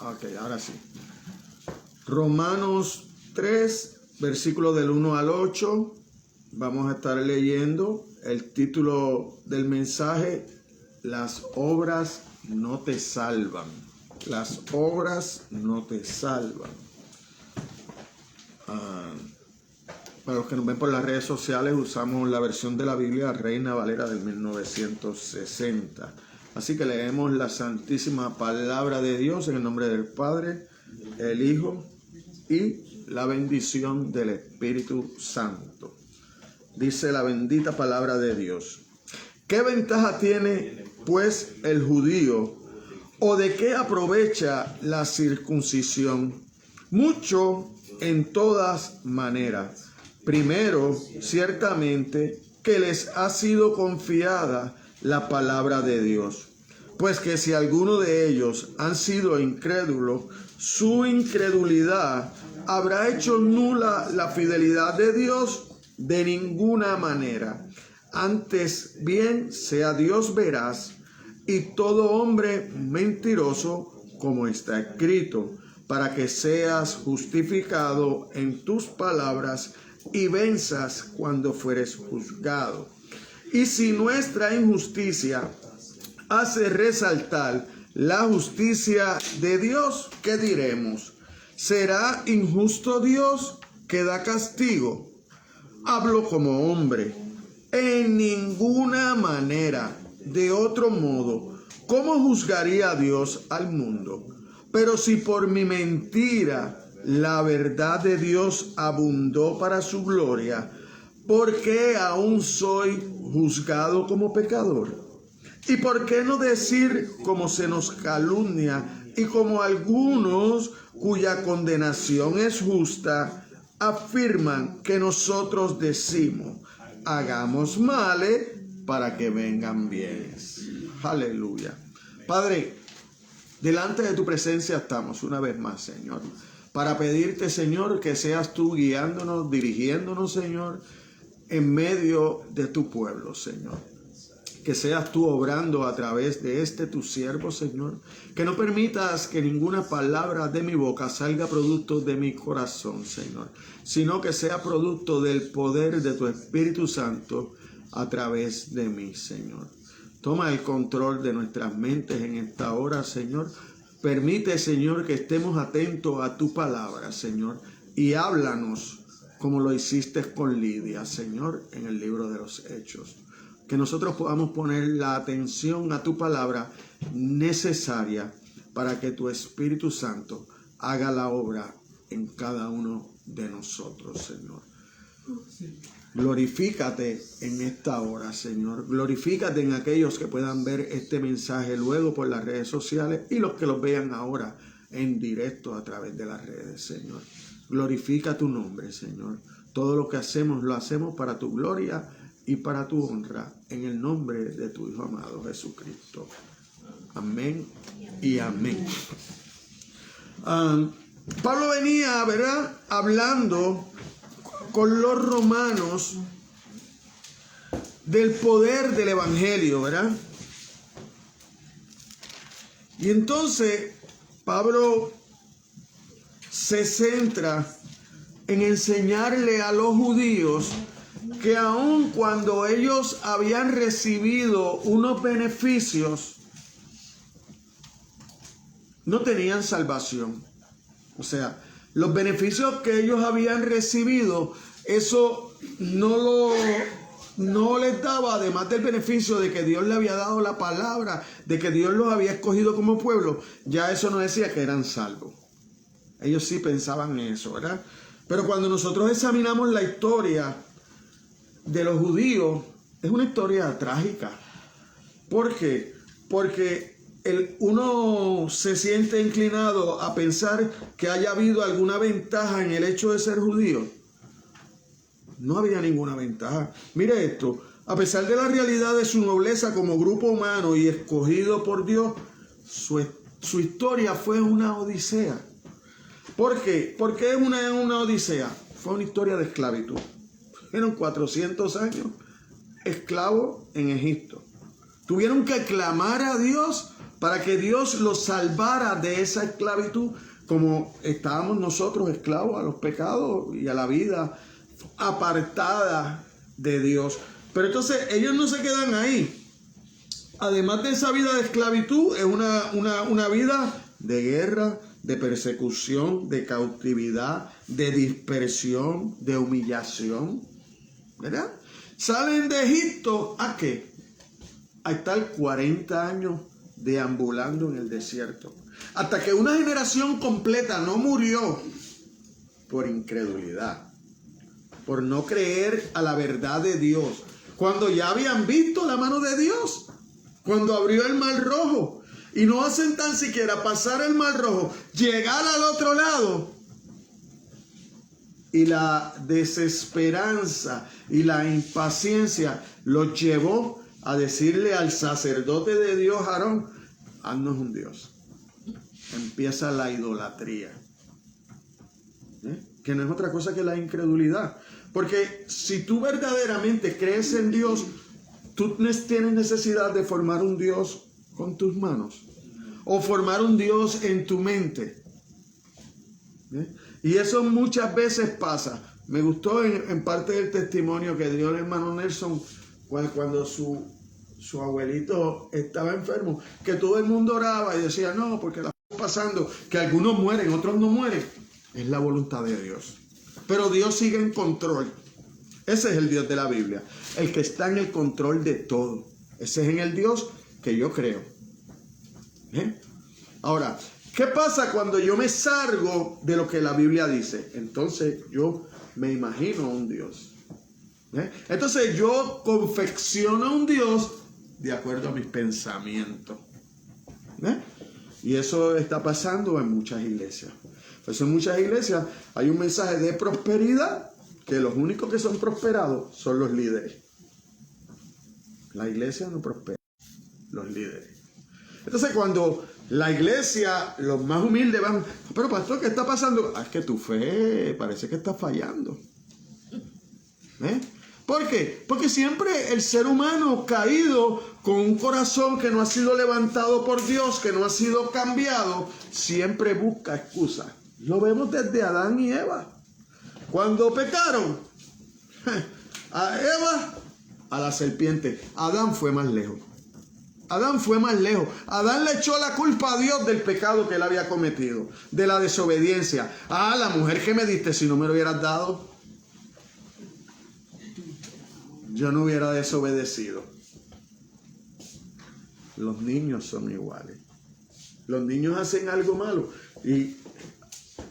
Ok, ahora sí. Romanos 3, versículo del 1 al 8. Vamos a estar leyendo el título del mensaje: Las obras no te salvan. Las obras no te salvan. Para los que nos ven por las redes sociales, usamos la versión de la Biblia Reina Valera del 1960. Así que leemos la santísima palabra de Dios en el nombre del Padre, el Hijo y la bendición del Espíritu Santo. Dice la bendita palabra de Dios: ¿qué ventaja tiene pues el judío, o de qué aprovecha la circuncisión? Mucho, en todas maneras. Primero, ciertamente, que les ha sido confiada la palabra de Dios. Pues que si alguno de ellos han sido incrédulos, su incredulidad habrá hecho nula la fidelidad de Dios. De ninguna manera. Antes bien sea Dios veraz y todo hombre mentiroso, como está escrito, para que seas justificado en tus palabras y venzas cuando fueres juzgado. Y si nuestra injusticia hace resaltar la justicia de Dios, ¿qué diremos? ¿Será injusto Dios que da castigo? Hablo como hombre. En ninguna manera. De otro modo, ¿cómo juzgaría a Dios al mundo? Pero si por mi mentira la verdad de Dios abundó para su gloria, ¿por qué aún soy juzgado como pecador? ¿Y por qué no decir como se nos calumnia y como algunos cuya condenación es justa afirman que nosotros decimos: hagamos males para que vengan bienes? Aleluya. Padre, delante de tu presencia estamos una vez más, Señor, para pedirte, Señor, que seas tú guiándonos, dirigiéndonos, Señor, en medio de tu pueblo, Señor. Que seas tú obrando a través de tu siervo, Señor. Que no permitas que ninguna palabra de mi boca salga producto de mi corazón, Señor, sino que sea producto del poder de tu Espíritu Santo a través de mí, Señor. Toma el control de nuestras mentes en esta hora, Señor. Permite, Señor, que estemos atentos a tu palabra, Señor, y háblanos como lo hiciste con Lidia, Señor, en el libro de los Hechos. Que nosotros podamos poner la atención a tu palabra necesaria para que tu Espíritu Santo haga la obra en cada uno de nosotros, Señor. Glorifícate en esta hora, Señor. Glorifícate en aquellos que puedan ver este mensaje luego por las redes sociales y los que los vean ahora en directo a través de las redes, Señor. Glorifica tu nombre, Señor. Todo lo que hacemos lo hacemos para tu gloria y para tu honra, en el nombre de tu Hijo amado Jesucristo. Amén y amén. Pablo venía, ¿verdad?, hablando con los romanos del poder del evangelio, ¿verdad? Y entonces Pablo se centra en enseñarle a los judíos que aun cuando ellos habían recibido unos beneficios, no tenían salvación. O sea, los beneficios que ellos habían recibido, eso no les daba, además del beneficio de que Dios le había dado la palabra, de que Dios los había escogido como pueblo, ya eso no decía que eran salvos. Ellos sí pensaban eso, ¿verdad? Pero cuando nosotros examinamos la historia de los judíos, es una historia trágica. ¿Por qué? Porque uno se siente inclinado a pensar que haya habido alguna ventaja en el hecho de ser judío. No había ninguna ventaja. Mire esto: a pesar de la realidad de su nobleza como grupo humano y escogido por Dios, su historia fue una odisea. ¿Por qué? ¿Por qué es una odisea? Fue una historia de esclavitud. Fueron 400 años esclavos en Egipto. Tuvieron que clamar a Dios para que Dios los salvara de esa esclavitud, como estábamos nosotros esclavos a los pecados y a la vida apartada de Dios. Pero entonces ellos no se quedan ahí. Además de esa vida de esclavitud, es una vida de guerra, de persecución, de cautividad, de dispersión, de humillación, ¿verdad? Salen de Egipto, ¿a qué? A estar 40 años deambulando en el desierto, hasta que una generación completa no murió por incredulidad, por no creer a la verdad de Dios, cuando ya habían visto la mano de Dios, cuando abrió el Mar Rojo, y no hacen tan siquiera pasar el Mar Rojo, llegar al otro lado, y la desesperanza y la impaciencia los llevó a decirle al sacerdote de Dios, Aarón, haznos un Dios. Empieza la idolatría, que no es otra cosa que la incredulidad. Porque si tú verdaderamente crees en Dios, tú tienes necesidad de formar un Dios con tus manos o formar un Dios en tu mente. Y eso muchas veces pasa. Me gustó en parte del testimonio que dio el hermano Nelson cuando su abuelito estaba enfermo, que todo el mundo oraba y decía, no, porque la está pasando, que algunos mueren, otros no mueren. Es la voluntad de Dios. Pero Dios sigue en control. Ese es el Dios de la Biblia, el que está en el control de todo. Ese es en el Dios que yo creo. Ahora, ¿qué pasa cuando yo me salgo de lo que la Biblia dice? Entonces yo me imagino un Dios. Entonces yo confecciono un Dios de acuerdo a mis pensamientos. Y eso está pasando en muchas iglesias. Pues en muchas iglesias hay un mensaje de prosperidad, que los únicos que son prosperados son los líderes. La iglesia no prospera, los líderes. Entonces cuando la iglesia, los más humildes van, pero pastor, ¿qué está pasando? Es que tu fe parece que está fallando. ¿Por qué? Porque siempre el ser humano caído con un corazón que no ha sido levantado por Dios, que no ha sido cambiado, siempre busca excusas. Lo vemos desde Adán y Eva. Cuando pecaron, a Eva, a la serpiente. Adán fue más lejos. Adán fue más lejos. Adán le echó la culpa a Dios del pecado que él había cometido, de la desobediencia. Ah, la mujer que me diste, si no me lo hubieras dado, yo no hubiera desobedecido. Los niños son iguales. Los niños hacen algo malo y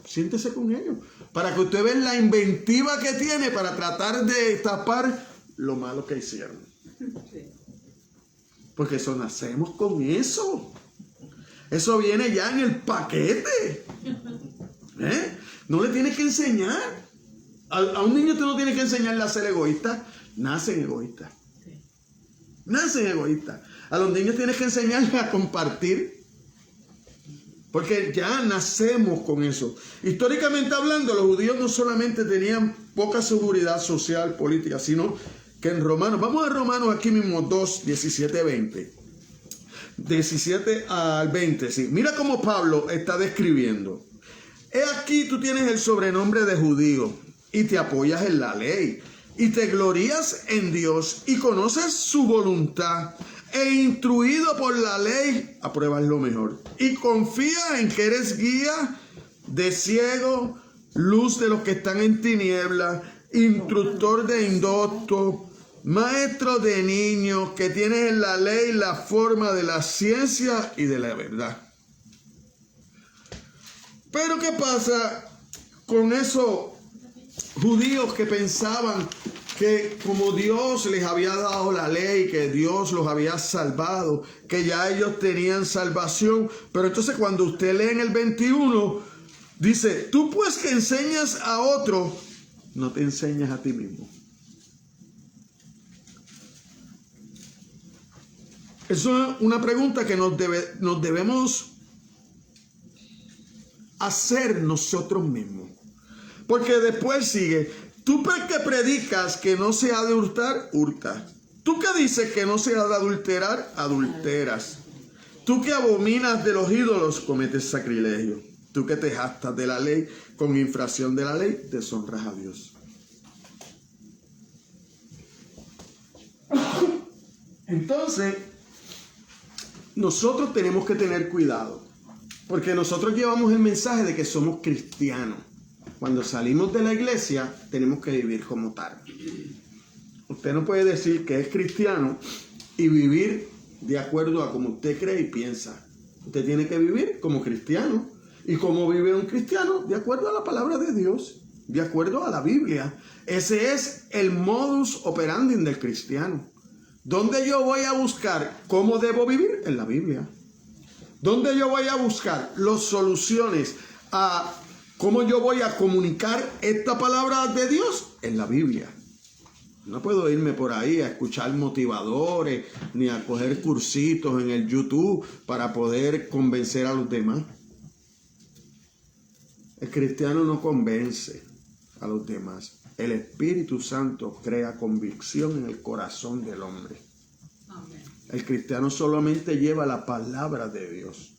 siéntese con ellos para que usted vea la inventiva que tiene para tratar de tapar lo malo que hicieron. Porque eso nacemos con eso. Eso viene ya en el paquete. No le tienes que enseñar. A un niño tú no tienes que enseñarle a ser egoísta. Nacen egoístas. Nacen egoístas. A los niños tienes que enseñarles a compartir. Porque ya nacemos con eso. Históricamente hablando, los judíos no solamente tenían poca seguridad social, política, sino que en Romanos, vamos a Romanos aquí mismo 2, 17, 20. 17 al 20, sí. Mira cómo Pablo está describiendo. He aquí tú tienes el sobrenombre de judío y te apoyas en la ley y te glorías en Dios y conoces su voluntad e instruido por la ley, apruebas lo mejor y confías en que eres guía de ciego, luz de los que están en tinieblas, instructor de indoctos, maestro de niños, que tienes en la ley la forma de la ciencia y de la verdad. Pero ¿qué pasa con esos judíos que pensaban que como Dios les había dado la ley, que Dios los había salvado, que ya ellos tenían salvación? Pero entonces cuando usted lee en el 21, dice, tú pues que enseñas a otro, no te enseñas a ti mismo. Eso es una pregunta que nos debemos hacer nosotros mismos. Porque después sigue, tú que predicas que no se ha de hurtar, hurtas. Tú que dices que no se ha de adulterar, adulteras. Tú que abominas de los ídolos, cometes sacrilegio. Tú que te jactas de la ley, con infracción de la ley, deshonras a Dios. Entonces, nosotros tenemos que tener cuidado, porque nosotros llevamos el mensaje de que somos cristianos. Cuando salimos de la iglesia, tenemos que vivir como tal. Usted no puede decir que es cristiano y vivir de acuerdo a como usted cree y piensa. Usted tiene que vivir como cristiano. ¿Y cómo vive un cristiano? De acuerdo a la palabra de Dios, de acuerdo a la Biblia. Ese es el modus operandi del cristiano. ¿Dónde yo voy a buscar cómo debo vivir? En la Biblia. ¿Dónde yo voy a buscar las soluciones a cómo yo voy a comunicar esta palabra de Dios? En la Biblia. No puedo irme por ahí a escuchar motivadores ni a coger cursitos en el YouTube para poder convencer a los demás. El cristiano no convence a los demás. El Espíritu Santo crea convicción en el corazón del hombre. Amén. El cristiano solamente lleva la palabra de Dios,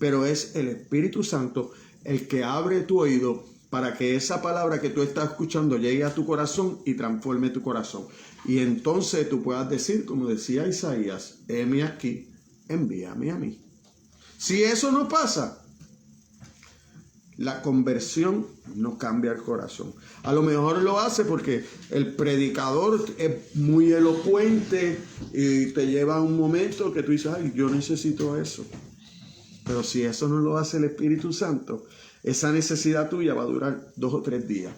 pero es el Espíritu Santo el que abre tu oído para que esa palabra que tú estás escuchando llegue a tu corazón y transforme tu corazón. Y entonces tú puedas decir, como decía Isaías, heme aquí, envíame a mí. Si eso no pasa, la conversión no cambia el corazón. A lo mejor lo hace porque el predicador es muy elocuente y te lleva a un momento que tú dices, ay, yo necesito eso. Pero si eso no lo hace el Espíritu Santo, esa necesidad tuya va a durar 2 o 3 días.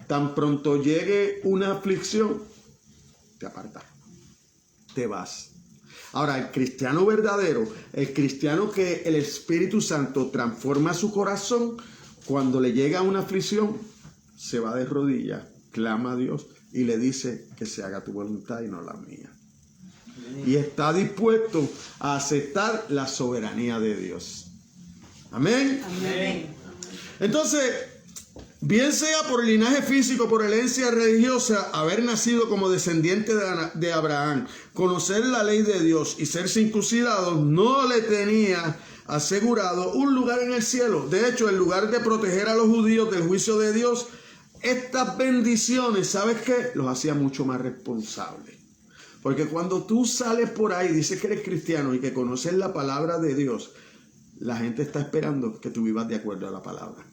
Tan pronto llegue una aflicción, te apartas, te vas. Ahora, el cristiano verdadero, el cristiano que el Espíritu Santo transforma su corazón, cuando le llega una aflicción, se va de rodillas, clama a Dios y le dice que se haga tu voluntad y no la mía. Y está dispuesto a aceptar la soberanía de Dios. Amén. Amén. Entonces, bien sea por linaje físico, por herencia religiosa, haber nacido como descendiente de Abraham, conocer la ley de Dios y ser circuncidado, no le tenía asegurado un lugar en el cielo. De hecho, en lugar de proteger a los judíos del juicio de Dios, estas bendiciones, ¿sabes qué? Los hacía mucho más responsables. Porque cuando tú sales por ahí, dices que eres cristiano y que conoces la palabra de Dios, la gente está esperando que tú vivas de acuerdo a la palabra.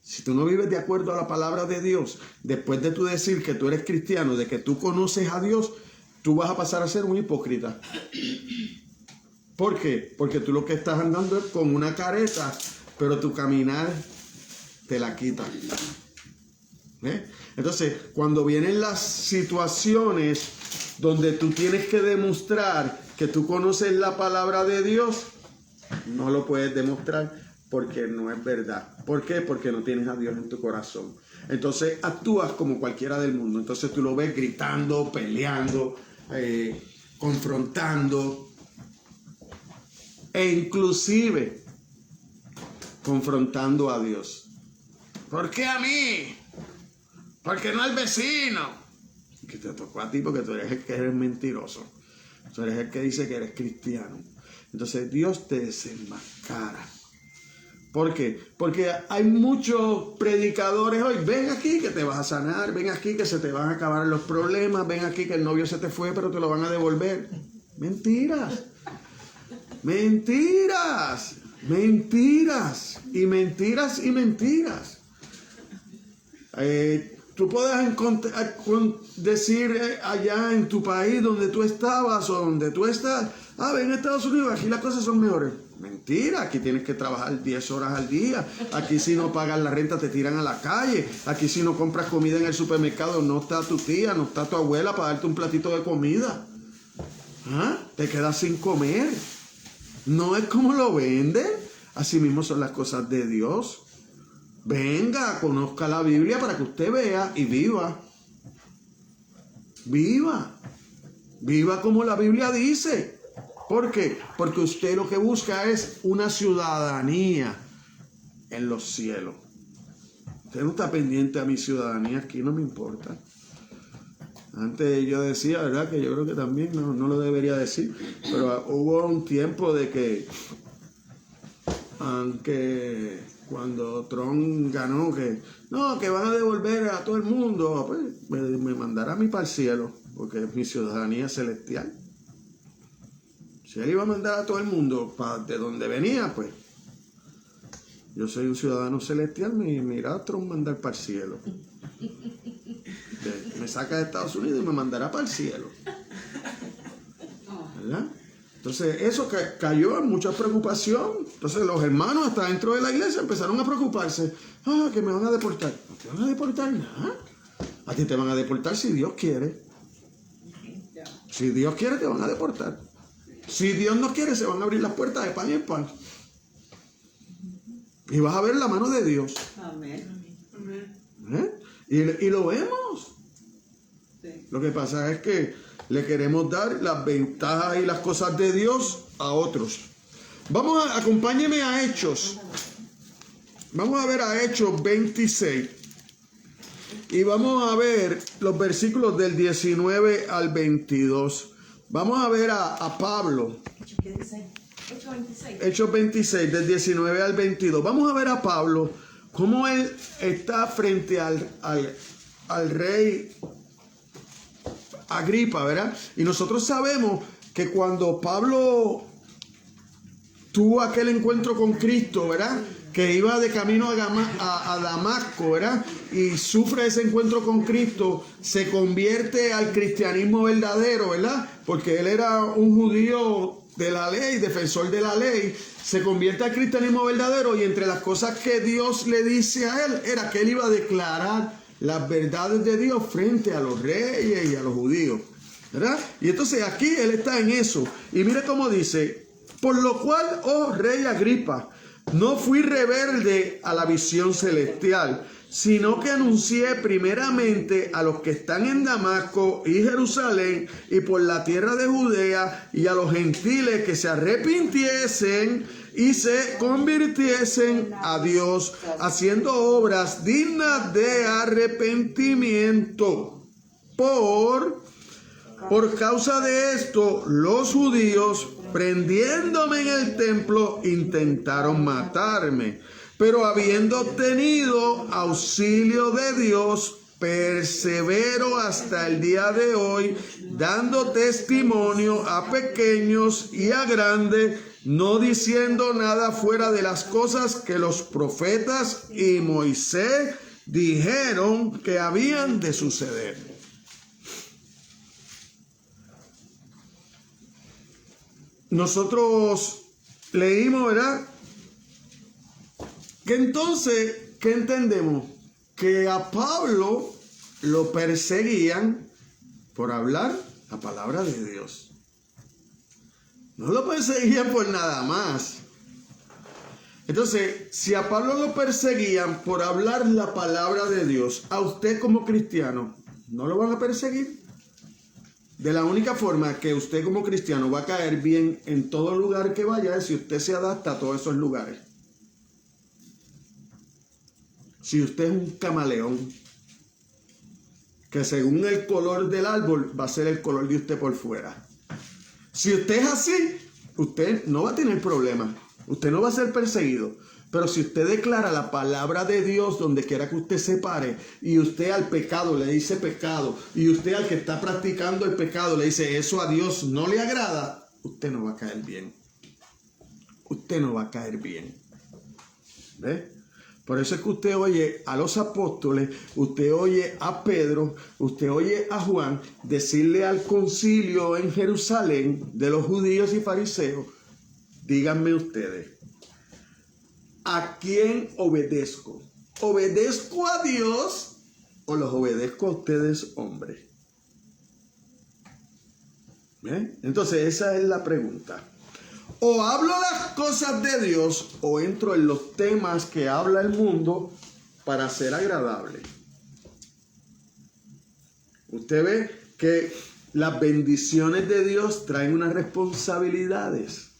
Si tú no vives de acuerdo a la palabra de Dios, después de tú decir que tú eres cristiano, de que tú conoces a Dios, tú vas a pasar a ser un hipócrita. ¿Por qué? Porque tú lo que estás andando es con una careta, pero tu caminar te la quita. Entonces, cuando vienen las situaciones donde tú tienes que demostrar que tú conoces la palabra de Dios, no lo puedes demostrar porque no es verdad. ¿Por qué? Porque no tienes a Dios en tu corazón. Entonces actúas como cualquiera del mundo. Entonces tú lo ves gritando, peleando, confrontando e inclusive confrontando a Dios. ¿Por qué a mí? ¿Por qué no al vecino? Que te tocó a ti porque tú eres el que eres mentiroso. Tú eres el que dice que eres cristiano. Entonces Dios te desenmascara. ¿Por qué? Porque hay muchos predicadores hoy. Ven aquí que te vas a sanar. Ven aquí que se te van a acabar los problemas. Ven aquí que el novio se te fue pero te lo van a devolver. Mentiras. Mentiras. Mentiras. Y mentiras y mentiras. Tú puedes decir allá en tu país donde tú estabas o donde tú estás, ven a Estados Unidos, aquí las cosas son mejores. Mentira, aquí tienes que trabajar 10 horas al día. Aquí si no pagas la renta te tiran a la calle. Aquí si no compras comida en el supermercado no está tu tía, no está tu abuela para darte un platito de comida. Te quedas sin comer. No es como lo venden. Así mismo son las cosas de Dios. Venga, conozca la Biblia para que usted vea y viva. Viva. Viva como la Biblia dice. ¿Por qué? Porque usted lo que busca es una ciudadanía en los cielos. Usted no está pendiente a mi ciudadanía aquí, no me importa. Antes yo decía, ¿verdad? Que yo creo que también no lo debería decir, pero hubo un tiempo de que, aunque cuando Trump ganó, que van a devolver a todo el mundo, pues me mandará a mí para el cielo, porque es mi ciudadanía celestial. Si él iba a mandar a todo el mundo de donde venía, pues yo soy un ciudadano celestial, me irá a Trump mandar para el cielo. Me saca de Estados Unidos y me mandará para el cielo. ¿Verdad? Entonces eso cayó en mucha preocupación. Entonces los hermanos hasta dentro de la iglesia empezaron a preocuparse. Que me van a deportar. No te van a deportar nada. A ti te van a deportar si Dios quiere. Si Dios quiere te van a deportar. Si Dios no quiere se van a abrir las puertas de pan en pan. Y vas a ver la mano de Dios. Amén. Y lo vemos. Sí. Lo que pasa es que le queremos dar las ventajas y las cosas de Dios a otros. Acompáñeme a Hechos. Vamos a ver a Hechos 26. Y vamos a ver los versículos del 19 al 22. Vamos a ver a Pablo. ¿Qué dice? Hechos 26, del 19 al 22. Vamos a ver a Pablo, cómo él está frente al rey Agripa, ¿verdad? Y nosotros sabemos que cuando Pablo tuvo aquel encuentro con Cristo, ¿verdad? Que iba de camino a Damasco, ¿verdad? Y sufre ese encuentro con Cristo, se convierte al cristianismo verdadero, ¿verdad? Porque él era un judío de la ley, defensor de la ley, se convierte al cristianismo verdadero, y entre las cosas que Dios le dice a él era que él iba a declarar las verdades de Dios frente a los reyes y a los judíos, ¿verdad? Y entonces aquí él está en eso, y mire cómo dice: por lo cual, oh rey Agripa, no fui rebelde a la visión celestial, sino que anuncié primeramente a los que están en Damasco y Jerusalén y por la tierra de Judea, y a los gentiles que se arrepintiesen y se convirtiesen a Dios, haciendo obras dignas de arrepentimiento. Por causa de esto, los judíos, prendiéndome en el templo, intentaron matarme. Pero habiendo obtenido auxilio de Dios, persevero hasta el día de hoy, dando testimonio a pequeños y a grandes, no diciendo nada fuera de las cosas que los profetas y Moisés dijeron que habían de suceder. Nosotros leímos, ¿verdad? Que entonces, ¿qué entendemos? Que a Pablo lo perseguían por hablar la palabra de Dios. No lo perseguían por nada más. Entonces, si a Pablo lo perseguían por hablar la palabra de Dios, a usted como cristiano, ¿no lo van a perseguir? De la única forma que usted como cristiano va a caer bien en todo lugar que vaya es si usted se adapta a todos esos lugares. Si usted es un camaleón, que según el color del árbol va a ser el color de usted por fuera. Si usted es así, usted no va a tener problemas. Usted no va a ser perseguido. Pero si usted declara la palabra de Dios donde quiera que usted se pare, y usted al pecado le dice pecado, y usted al que está practicando el pecado le dice eso a Dios no le agrada, usted no va a caer bien. Usted no va a caer bien. ¿Ve? Por eso es que usted oye a los apóstoles, usted oye a Pedro, usted oye a Juan decirle al concilio en Jerusalén de los judíos y fariseos: díganme ustedes, ¿a quién obedezco? ¿Obedezco a Dios o los obedezco a ustedes, hombres? ¿Bien? Entonces esa es la pregunta. O hablo las cosas de Dios o entro en los temas que habla el mundo para ser agradable. Usted ve que las bendiciones de Dios traen unas responsabilidades.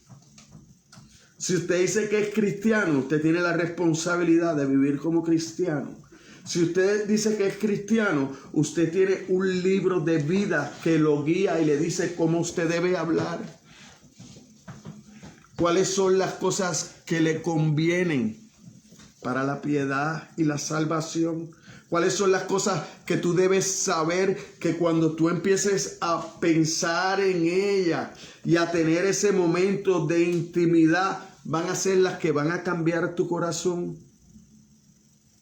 Si usted dice que es cristiano, usted tiene la responsabilidad de vivir como cristiano. Si usted dice que es cristiano, usted tiene un libro de vida que lo guía y le dice cómo usted debe hablar. ¿Cuáles son las cosas que le convienen para la piedad y la salvación? ¿Cuáles son las cosas que tú debes saber que cuando tú empieces a pensar en ella y a tener ese momento de intimidad van a ser las que van a cambiar tu corazón?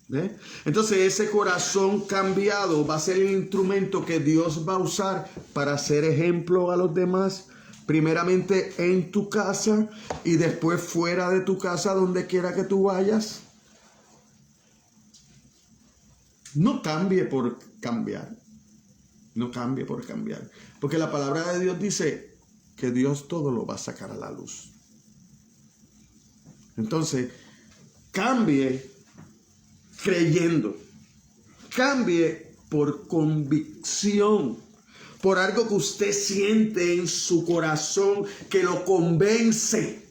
¿Ve? Entonces ese corazón cambiado va a ser el instrumento que Dios va a usar para ser ejemplo a los demás. Primeramente en tu casa y después fuera de tu casa, donde quiera que tú vayas. No cambie por cambiar. No cambie por cambiar. Porque la palabra de Dios dice que Dios todo lo va a sacar a la luz. Entonces, cambie creyendo. Cambie por convicción. Por algo que usted siente en su corazón que lo convence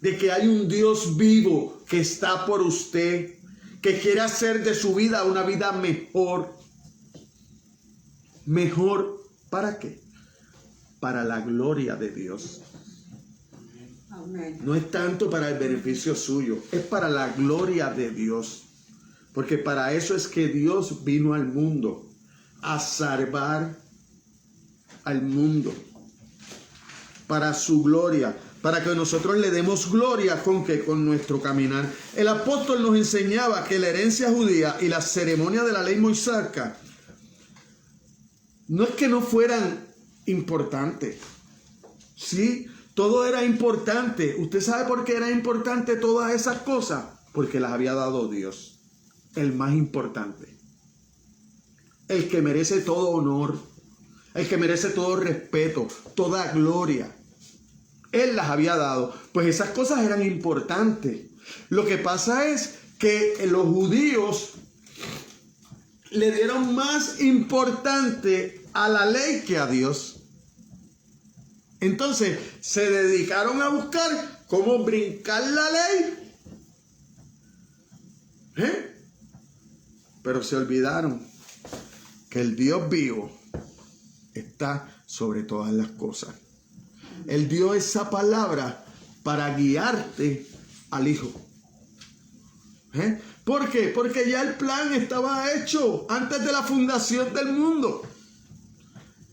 de que hay un Dios vivo que está por usted, que quiere hacer de su vida una vida mejor. ¿Mejor para qué? Para la gloria de Dios. No es tanto para el beneficio suyo, es para la gloria de Dios. Porque para eso es que Dios vino al mundo, a salvar al mundo. Para su gloria. Para que nosotros le demos gloria con que con nuestro caminar. El apóstol nos enseñaba que la herencia judía y la ceremonia de la ley mosaica no es que no fueran importantes. Sí, todo era importante. ¿Usted sabe por qué era importante todas esas cosas? Porque las había dado Dios, el más importante, el que merece todo honor, el que merece todo respeto, toda gloria. Él las había dado. Pues esas cosas eran importantes. Lo que pasa es que los judíos le dieron más importante a la ley que a Dios. Entonces se dedicaron a buscar cómo brincar la ley. Pero se olvidaron que el Dios vivo está sobre todas las cosas. Él dio esa palabra para guiarte al Hijo. ¿Por qué? Porque ya el plan estaba hecho antes de la fundación del mundo.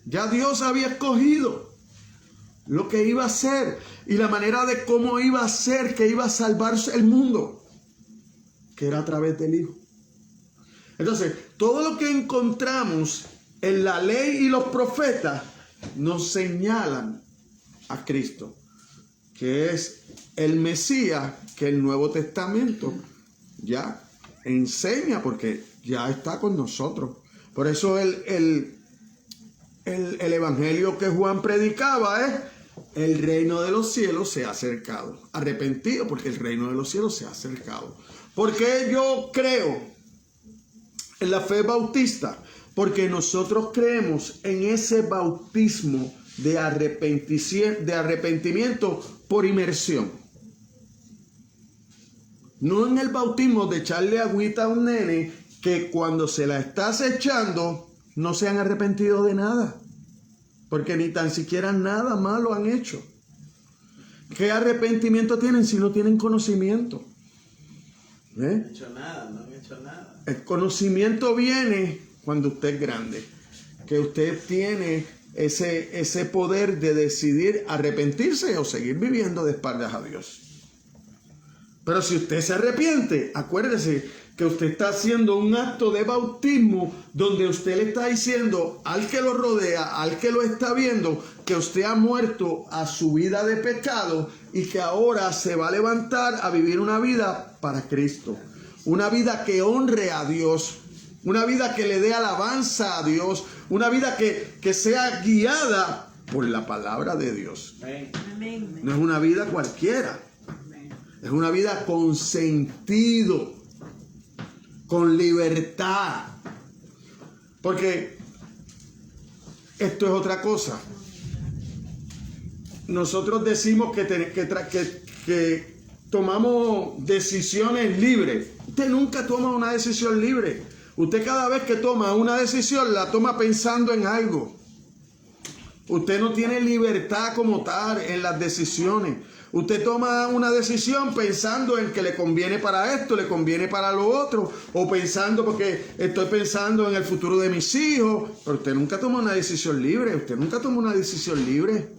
Ya Dios había escogido lo que iba a hacer y la manera de cómo iba a ser, que iba a salvar el mundo, que era a través del Hijo. Entonces, todo lo que encontramos en la ley y los profetas nos señalan a Cristo, que es el Mesías, que el Nuevo Testamento ya enseña, porque ya está con nosotros. Por eso el evangelio que Juan predicaba es: el reino de los cielos se ha acercado. Arrepentido, porque el reino de los cielos se ha acercado. ¿Por qué yo creo en la fe bautista? Porque nosotros creemos en ese bautismo de arrepentimiento por inmersión. No en el bautismo de echarle agüita a un nene que cuando se la estás echando no se han arrepentido de nada. Porque ni tan siquiera nada malo han hecho. ¿Qué arrepentimiento tienen si no tienen conocimiento? No han hecho nada, no han hecho nada. El conocimiento viene cuando usted es grande. Que usted tiene ese poder de decidir arrepentirse o seguir viviendo de espaldas a Dios. Pero si usted se arrepiente, acuérdese que usted está haciendo un acto de bautismo donde usted le está diciendo al que lo rodea, al que lo está viendo, que usted ha muerto a su vida de pecado y que ahora se va a levantar a vivir una vida para Cristo. Una vida que honre a Dios, una vida que le dé alabanza a Dios, una vida que sea guiada por la palabra de Dios. Amén. No es una vida cualquiera. Es una vida con sentido, con libertad. Porque esto es otra cosa. Nosotros decimos que tomamos decisiones libres. Usted nunca toma una decisión libre. Usted cada vez que toma una decisión la toma pensando en algo. Usted no tiene libertad como tal en las decisiones. Usted toma una decisión pensando en que le conviene para esto, le conviene para lo otro, o pensando porque estoy pensando en el futuro de mis hijos. Pero usted nunca toma una decisión libre. Usted nunca toma una decisión libre.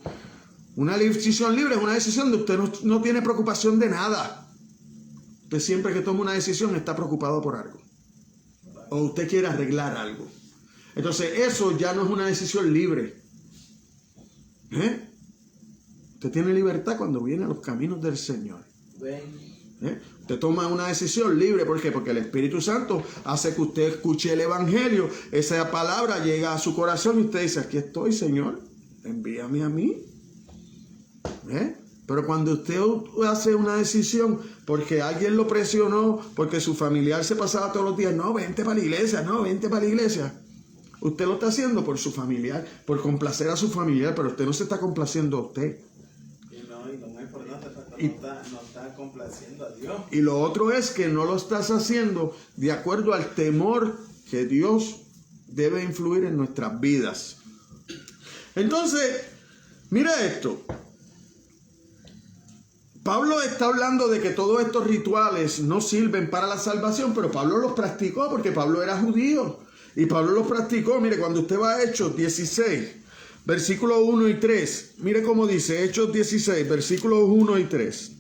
Una decisión libre es una decisión de usted no tiene preocupación de nada. Usted siempre que toma una decisión está preocupado por algo. O usted quiere arreglar algo. Entonces eso ya no es una decisión libre. Usted tiene libertad cuando viene a los caminos del Señor. Usted toma una decisión libre. ¿Por qué? Porque el Espíritu Santo hace que usted escuche el Evangelio. Esa palabra llega a su corazón y usted dice, aquí estoy, Señor, envíame a mí. Pero cuando usted hace una decisión porque alguien lo presionó, porque su familiar se pasaba todos los días, no, vente para la iglesia, no, vente para la iglesia. Usted lo está haciendo por su familiar, por complacer a su familiar, pero usted no se está complaciendo a usted. No está complaciendo a Dios. Y lo otro es que no lo estás haciendo de acuerdo al temor que Dios debe influir en nuestras vidas. Entonces, mira esto. Pablo está hablando de que todos estos rituales no sirven para la salvación, pero Pablo los practicó porque Pablo era judío. Y Pablo los practicó. Mire, cuando usted va a Hechos 16, versículos 1 y 3. Mire cómo dice Hechos 16, versículos 1 y 3.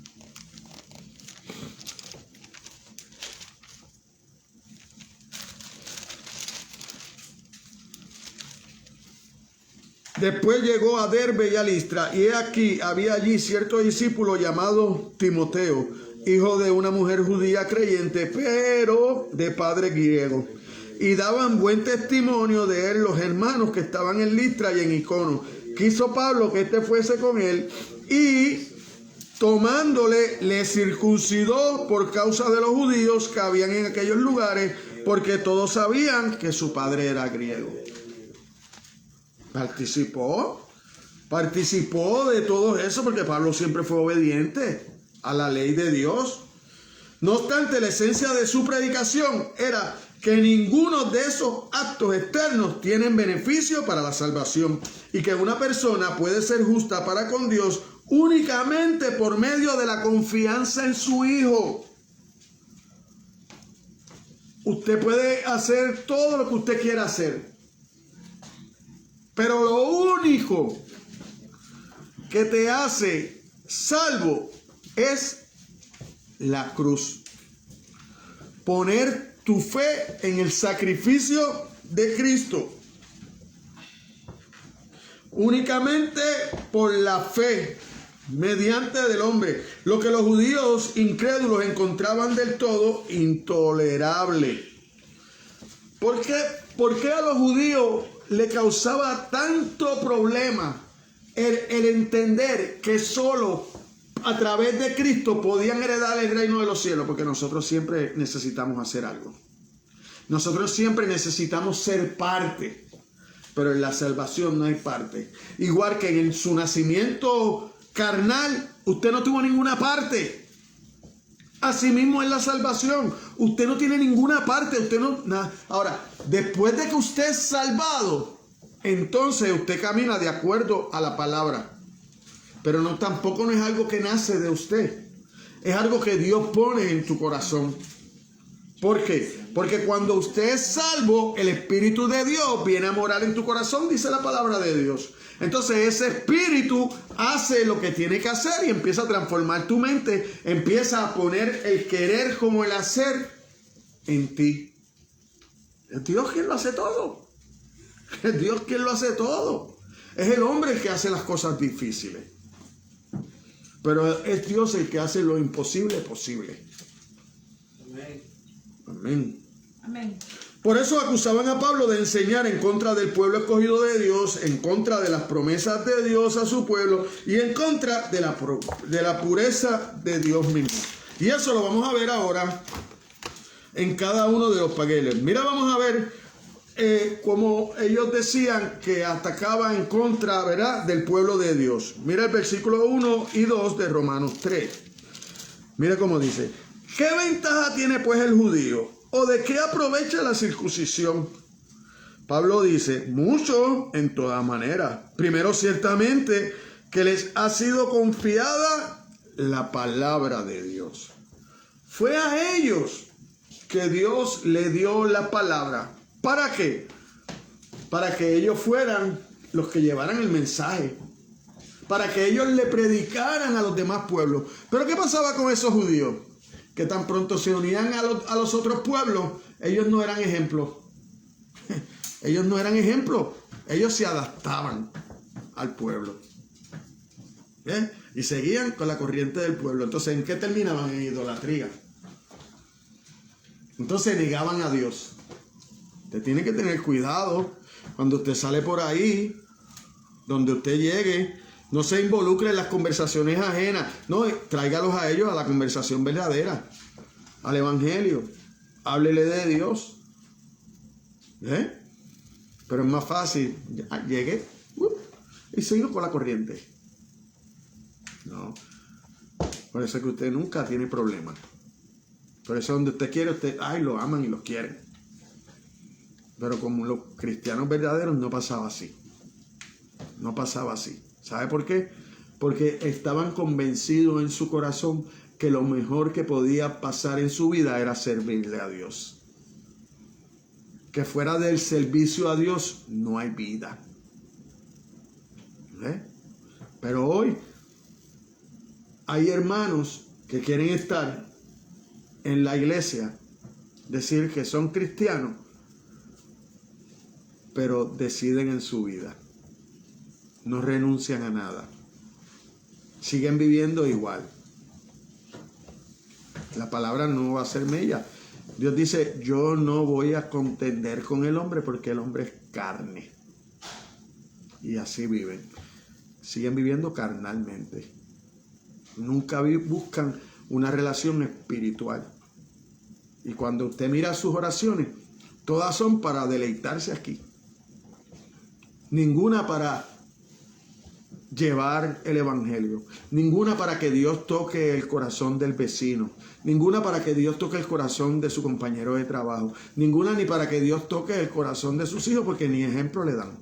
Después llegó a Derbe y a Listra, y he aquí, había allí cierto discípulo llamado Timoteo, hijo de una mujer judía creyente, pero de padre griego. Y daban buen testimonio de él los hermanos que estaban en Listra y en Icono. Quiso Pablo que éste fuese con él, y tomándole, le circuncidó por causa de los judíos que habían en aquellos lugares, porque todos sabían que su padre era griego. Participó de todo eso porque Pablo siempre fue obediente a la ley de Dios. No obstante, la esencia de su predicación era que ninguno de esos actos externos tienen beneficio para la salvación y que una persona puede ser justa para con Dios únicamente por medio de la confianza en su Hijo. Usted puede hacer todo lo que usted quiera hacer, pero lo único que te hace salvo es la cruz. Poner tu fe en el sacrificio de Cristo. Únicamente por la fe, mediante del hombre. Lo que los judíos incrédulos encontraban del todo intolerable. ¿Por qué a los judíos le causaba tanto problema el entender que solo a través de Cristo podían heredar el reino de los cielos? Porque nosotros siempre necesitamos hacer algo. Nosotros siempre necesitamos ser parte, pero en la salvación no hay parte. Igual que en su nacimiento carnal, usted no tuvo ninguna parte. Asimismo en la salvación, usted no tiene ninguna parte, usted no nada. Ahora, después de que usted es salvado, entonces usted camina de acuerdo a la palabra. Pero no, tampoco no es algo que nace de usted. Es algo que Dios pone en tu corazón. ¿Por qué? Porque cuando usted es salvo, el Espíritu de Dios viene a morar en tu corazón, dice la palabra de Dios. Entonces ese Espíritu hace lo que tiene que hacer y empieza a transformar tu mente, empieza a poner el querer como el hacer en ti. Es Dios quien lo hace todo. Es Dios quien lo hace todo. Es el hombre el que hace las cosas difíciles. Pero es Dios el que hace lo imposible posible. Amén. Amén. Amén. Por eso acusaban a Pablo de enseñar en contra del pueblo escogido de Dios, en contra de las promesas de Dios a su pueblo y en contra de la pureza de Dios mismo. Y eso lo vamos a ver ahora en cada uno de los paneles. Mira, vamos a ver cómo ellos decían que atacaban en contra, ¿verdad?, del pueblo de Dios. Mira el versículo 1 y 2 de Romanos 3. Mire cómo dice: ¿qué ventaja tiene pues el judío? ¿O de qué aprovecha la circuncisión? Pablo dice: mucho en toda manera. Primero, ciertamente, que les ha sido confiada la palabra de Dios. Fue a ellos que Dios le dio la palabra. ¿Para qué? Para que ellos fueran los que llevaran el mensaje. Para que ellos le predicaran a los demás pueblos. Pero ¿qué pasaba con esos judíos? Que tan pronto se unían a los otros pueblos, ellos no eran ejemplos. Ellos no eran ejemplos. Ellos se adaptaban al pueblo. Y seguían con la corriente del pueblo. Entonces, ¿en qué terminaban? En idolatría. Entonces negaban a Dios. Usted tiene que tener cuidado cuando usted sale por ahí, donde usted llegue. No se involucre en las conversaciones ajenas. No, tráigalos a ellos a la conversación verdadera, al evangelio. Háblele de Dios. Pero es más fácil. Llegué y sigo con la corriente. No. Por eso es que usted nunca tiene problemas. Por eso donde usted quiere, lo aman y los quieren. Pero como los cristianos verdaderos no pasaba así. No pasaba así. ¿Sabe por qué? Porque estaban convencidos en su corazón que lo mejor que podía pasar en su vida era servirle a Dios. Que fuera del servicio a Dios no hay vida. Pero hoy hay hermanos que quieren estar en la iglesia, decir que son cristianos, pero deciden en su vida. No renuncian a nada. Siguen viviendo igual. La palabra no va a ser mella. Dios dice: yo no voy a contender con el hombre porque el hombre es carne. Y así viven. Siguen viviendo carnalmente. Nunca buscan una relación espiritual. Y cuando usted mira sus oraciones, todas son para deleitarse aquí. Ninguna para llevar el evangelio, ninguna para que Dios toque el corazón del vecino, ninguna para que Dios toque el corazón de su compañero de trabajo, ninguna ni para que Dios toque el corazón de sus hijos, porque ni ejemplo le dan.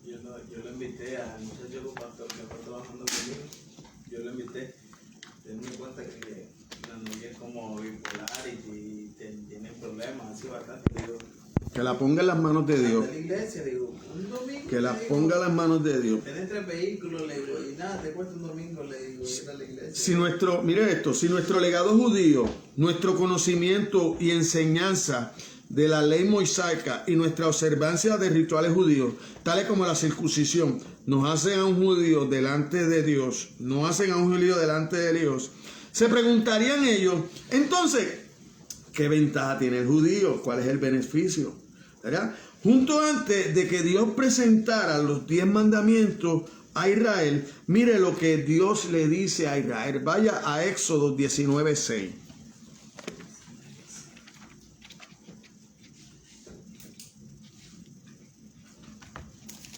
Yo lo invité a muchacho pastor que está trabajando conmigo. Yo lo invité, teniendo en cuenta que la novia es como bipolar y tiene problemas así bastante. Digo, que la ponga en las manos de Dios. De la iglesia, digo, un domingo. Que la ponga en las manos de Dios. Tienes 3 vehículos, le digo, y nada, te cuesta un domingo, le digo, ir a la iglesia. Si nuestro legado judío, nuestro conocimiento y enseñanza de la ley mosaica y nuestra observancia de rituales judíos, tales como la circuncisión, nos hacen a un judío delante de Dios, nos hacen a un judío delante de Dios, se preguntarían ellos, entonces, ¿qué ventaja tiene el judío? ¿Cuál es el beneficio? ¿Verdad? Junto antes de que Dios presentara los 10 mandamientos a Israel, mire lo que Dios le dice a Israel. Vaya a Éxodo 19:6.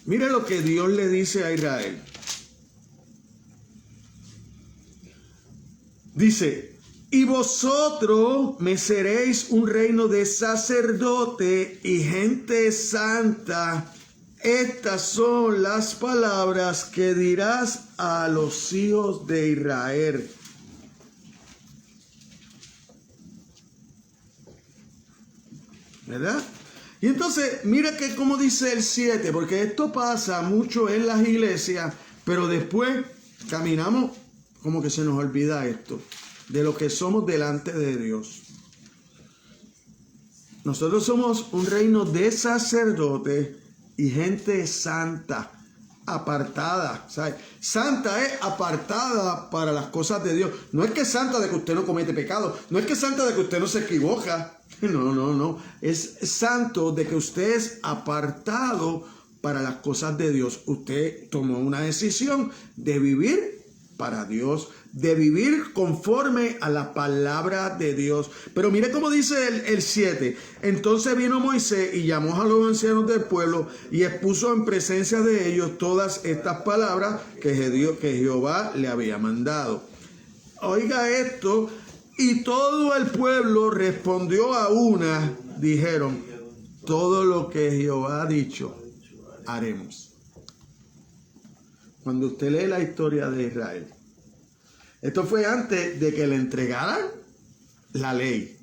Mire lo que Dios le dice a Israel. Dice: y vosotros me seréis un reino de sacerdote y gente santa. Estas son las palabras que dirás a los hijos de Israel. ¿Verdad? Y entonces, mira que como dice el 7, porque esto pasa mucho en las iglesias, pero después caminamos como que se nos olvida esto, de lo que somos delante de Dios. Nosotros somos un reino de sacerdotes y gente santa, apartada. ¿Sabe? Santa es apartada para las cosas de Dios. No es que es santa de que usted no comete pecado, no es que es santa de que usted no se equivoca. No. Es santo de que usted es apartado para las cosas de Dios. Usted tomó una decisión de vivir para Dios, de vivir conforme a la palabra de Dios. Pero mire cómo dice el 7. Entonces vino Moisés y llamó a los ancianos del pueblo y expuso en presencia de ellos todas estas palabras que Jehová le había mandado. oiga esto, y todo el pueblo respondió a una, dijeron, todo lo que Jehová ha dicho, haremos. Cuando usted lee la historia de Israel, esto fue antes de que le entregaran la ley.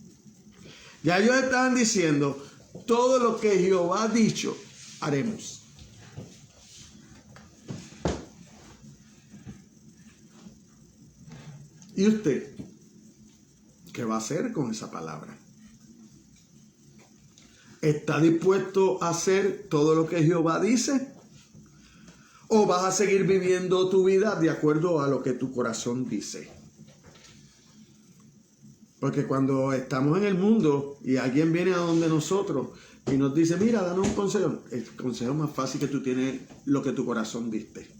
Ya ellos estaban diciendo, todo lo que Jehová ha dicho, haremos. ¿Y usted qué va a hacer con esa palabra? ¿Está dispuesto a hacer todo lo que Jehová dice? ¿O vas a seguir viviendo tu vida de acuerdo a lo que tu corazón dice? Porque cuando estamos en el mundo y alguien viene a donde nosotros y nos dice, mira, danos un consejo, el consejo más fácil que tú tienes, lo que tu corazón diste.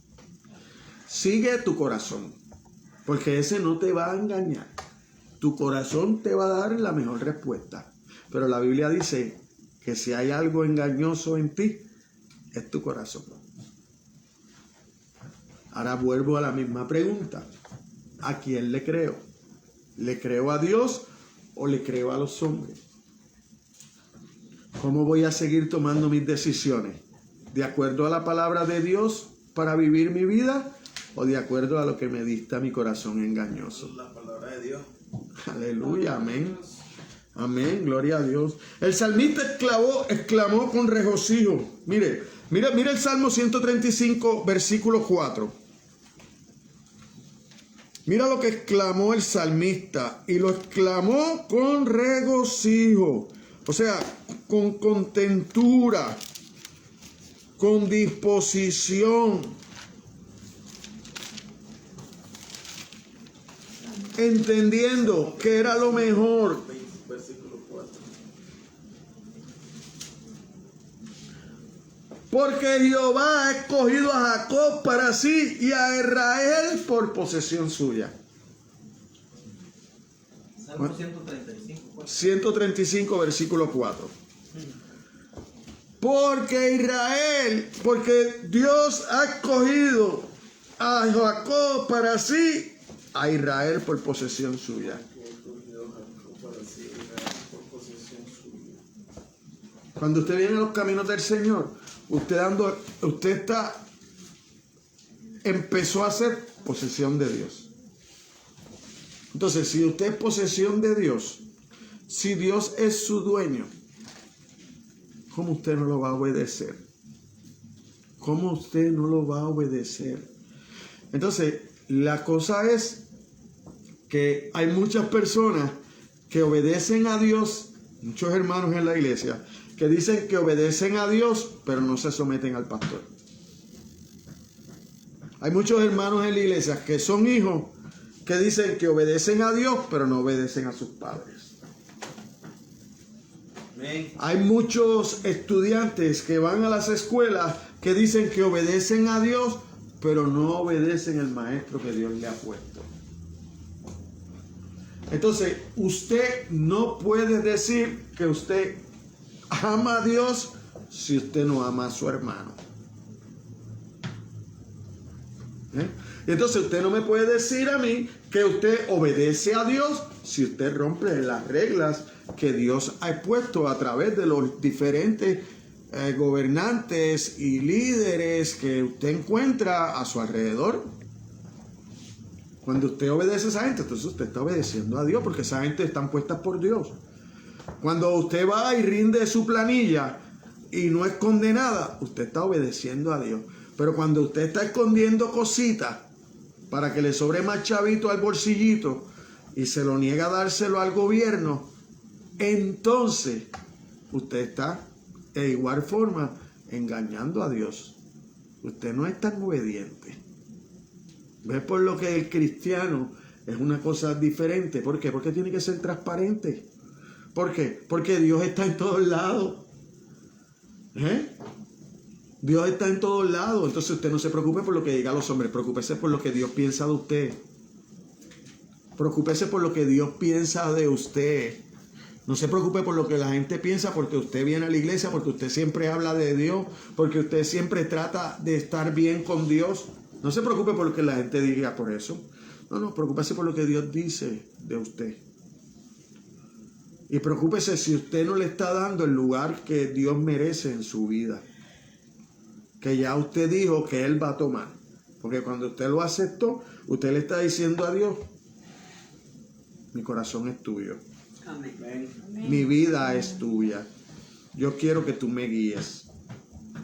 Sigue tu corazón, porque ese no te va a engañar. Tu corazón te va a dar la mejor respuesta. Pero la Biblia dice que si hay algo engañoso en ti, es tu corazón. Ahora vuelvo a la misma pregunta. ¿A quién le creo? ¿Le creo a Dios o le creo a los hombres? ¿Cómo voy a seguir tomando mis decisiones? ¿De acuerdo a la palabra de Dios para vivir mi vida o de acuerdo a lo que me dicta mi corazón engañoso? La palabra de Dios. Aleluya, amén. Amén, gloria a Dios. El salmista exclamó con regocijo. Mire el Salmo 135, versículo 4. Mira lo que exclamó el salmista, y lo exclamó con regocijo, o sea, con contentura, con disposición, entendiendo que era lo mejor. Versículo 4. Porque Jehová ha escogido a Jacob para sí y a Israel por posesión suya. Salmo 135. 135, versículo 4. Porque Dios ha escogido a Jacob para sí, a Israel por posesión suya. Cuando usted viene a los caminos del Señor, usted empezó a ser posesión de Dios. Entonces, si usted es posesión de Dios, si Dios es su dueño, ¿cómo usted no lo va a obedecer? ¿Cómo usted no lo va a obedecer? Entonces, la cosa es que hay muchas personas que obedecen a Dios, muchos hermanos en la iglesia, que dicen que obedecen a Dios, pero no se someten al pastor. Hay muchos hermanos en la iglesia que son hijos, que dicen que obedecen a Dios, pero no obedecen a sus padres. Amén. Hay muchos estudiantes que van a las escuelas que dicen que obedecen a Dios, pero no obedecen al maestro que Dios le ha puesto. Entonces, usted no puede decir que usted ama a Dios si usted no ama a su hermano. Y entonces usted no me puede decir a mí que usted obedece a Dios si usted rompe las reglas que Dios ha puesto a través de los diferentes gobernantes y líderes que usted encuentra a su alrededor. Cuando usted obedece a esa gente, entonces usted está obedeciendo a Dios, porque esa gente están puestas por Dios. Cuando usted va y rinde su planilla y no es condenada, usted está obedeciendo a Dios. Pero cuando usted está escondiendo cositas para que le sobre más chavito al bolsillito y se lo niega a dárselo al gobierno, entonces usted está de igual forma engañando a Dios. Usted no es tan obediente. ¿Ve? Por lo que el cristiano es una cosa diferente. ¿Por qué? Porque tiene que ser transparente. ¿Por qué? Porque Dios está en todos lados. Dios está en todos lados. Entonces usted no se preocupe por lo que digan los hombres. Preocúpese por lo que Dios piensa de usted. Preocúpese por lo que Dios piensa de usted. No se preocupe por lo que la gente piensa, porque usted viene a la iglesia, porque usted siempre habla de Dios, porque usted siempre trata de estar bien con Dios. No se preocupe por lo que la gente diga por eso. No, preocúpese por lo que Dios dice de usted. Y preocúpese si usted no le está dando el lugar que Dios merece en su vida. Que ya usted dijo que Él va a tomar. Porque cuando usted lo aceptó, usted le está diciendo a Dios, mi corazón es tuyo. Amén. Mi vida es tuya. Yo quiero que tú me guíes.